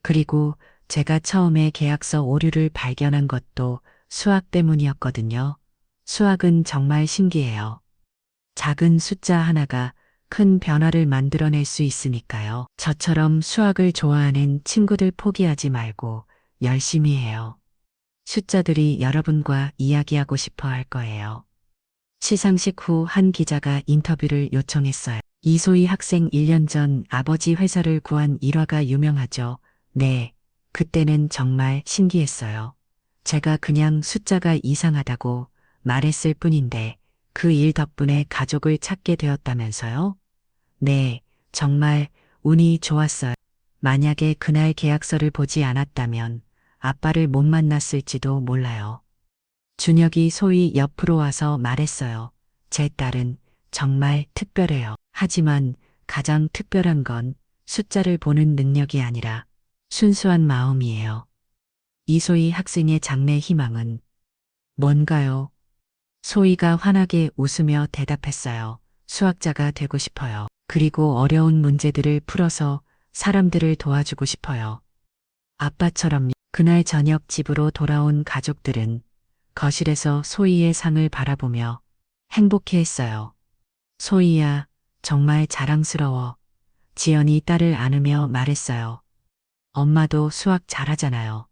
Speaker 1: 그리고 제가 처음에 계약서 오류를 발견한 것도 수학 때문이었거든요. 수학은 정말 신기해요. 작은 숫자 하나가 큰 변화를 만들어낼 수 있으니까요. 저처럼 수학을 좋아하는 친구들 포기하지 말고 열심히 해요. 숫자들이 여러분과 이야기하고 싶어 할 거예요. 시상식 후 한 기자가 인터뷰를 요청했어요. 이소희 학생 1년 전 아버지 회사를 구한 일화가 유명하죠. 네, 그때는 정말 신기했어요. 제가 그냥 숫자가 이상하다고 말했을 뿐인데 그 일 덕분에 가족을 찾게 되었다면서요? 네, 정말 운이 좋았어요. 만약에 그날 계약서를 보지 않았다면 아빠를 못 만났을지도 몰라요. 준혁이 소희 옆으로 와서 말했어요. 제 딸은 정말 특별해요. 하지만 가장 특별한 건 숫자를 보는 능력이 아니라 순수한 마음이에요. 이소희 학생의 장래 희망은 뭔가요? 소희가 환하게 웃으며 대답했어요. 수학자가 되고 싶어요. 그리고 어려운 문제들을 풀어서 사람들을 도와주고 싶어요. 아빠처럼요. 그날 저녁 집으로 돌아온 가족들은 거실에서 소희의 상을 바라보며 행복해했어요. 소희야, 정말 자랑스러워. 지연이 딸을 안으며 말했어요. 엄마도 수학 잘하잖아요.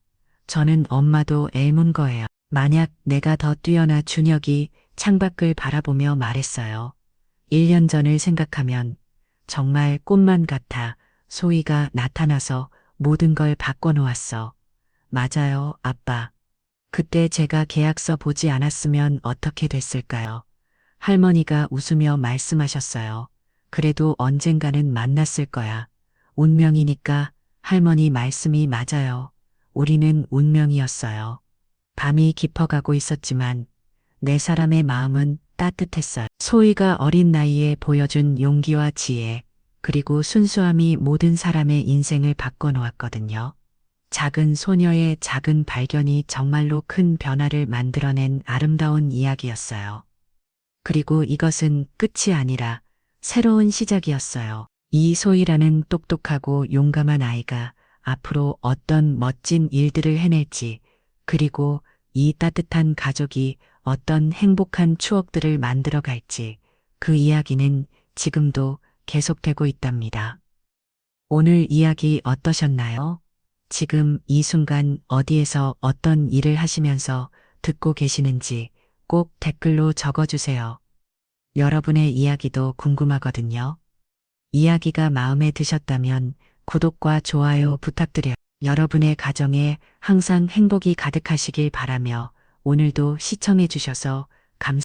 Speaker 1: 저는 엄마도 애문 거예요. 만약 내가 더 뛰어나 준혁이 창밖을 바라보며 말했어요. 1년 전을 생각하면 정말 꿈만 같아. 소희가 나타나서 모든 걸 바꿔놓았어. 맞아요, 아빠. 그때 제가 계약서 보지 않았으면 어떻게 됐을까요? 할머니가 웃으며 말씀하셨어요. 그래도 언젠가는 만났을 거야. 운명이니까. 할머니 말씀이 맞아요. 우리는 운명이었어요. 밤이 깊어가고 있었지만 네 사람의 마음은 따뜻했어요. 소희가 어린 나이에 보여준 용기와 지혜, 그리고 순수함이 모든 사람의 인생을 바꿔놓았거든요. 작은 소녀의 작은 발견이 정말로 큰 변화를 만들어낸 아름다운 이야기였어요. 그리고 이것은 끝이 아니라 새로운 시작이었어요. 이소희라는 똑똑하고 용감한 아이가 앞으로 어떤 멋진 일들을 해낼지, 그리고 이 따뜻한 가족이 어떤 행복한 추억들을 만들어 갈지, 그 이야기는 지금도 계속되고 있답니다. 오늘 이야기 어떠셨나요? 지금 이 순간 어디에서 어떤 일을 하시면서 듣고 계시는지 꼭 댓글로 적어주세요. 여러분의 이야기도 궁금하거든요. 이야기가 마음에 드셨다면 구독과 좋아요 부탁드려요. 여러분의 가정에 항상 행복이 가득하시길 바라며 오늘도 시청해 주셔서 감사합니다.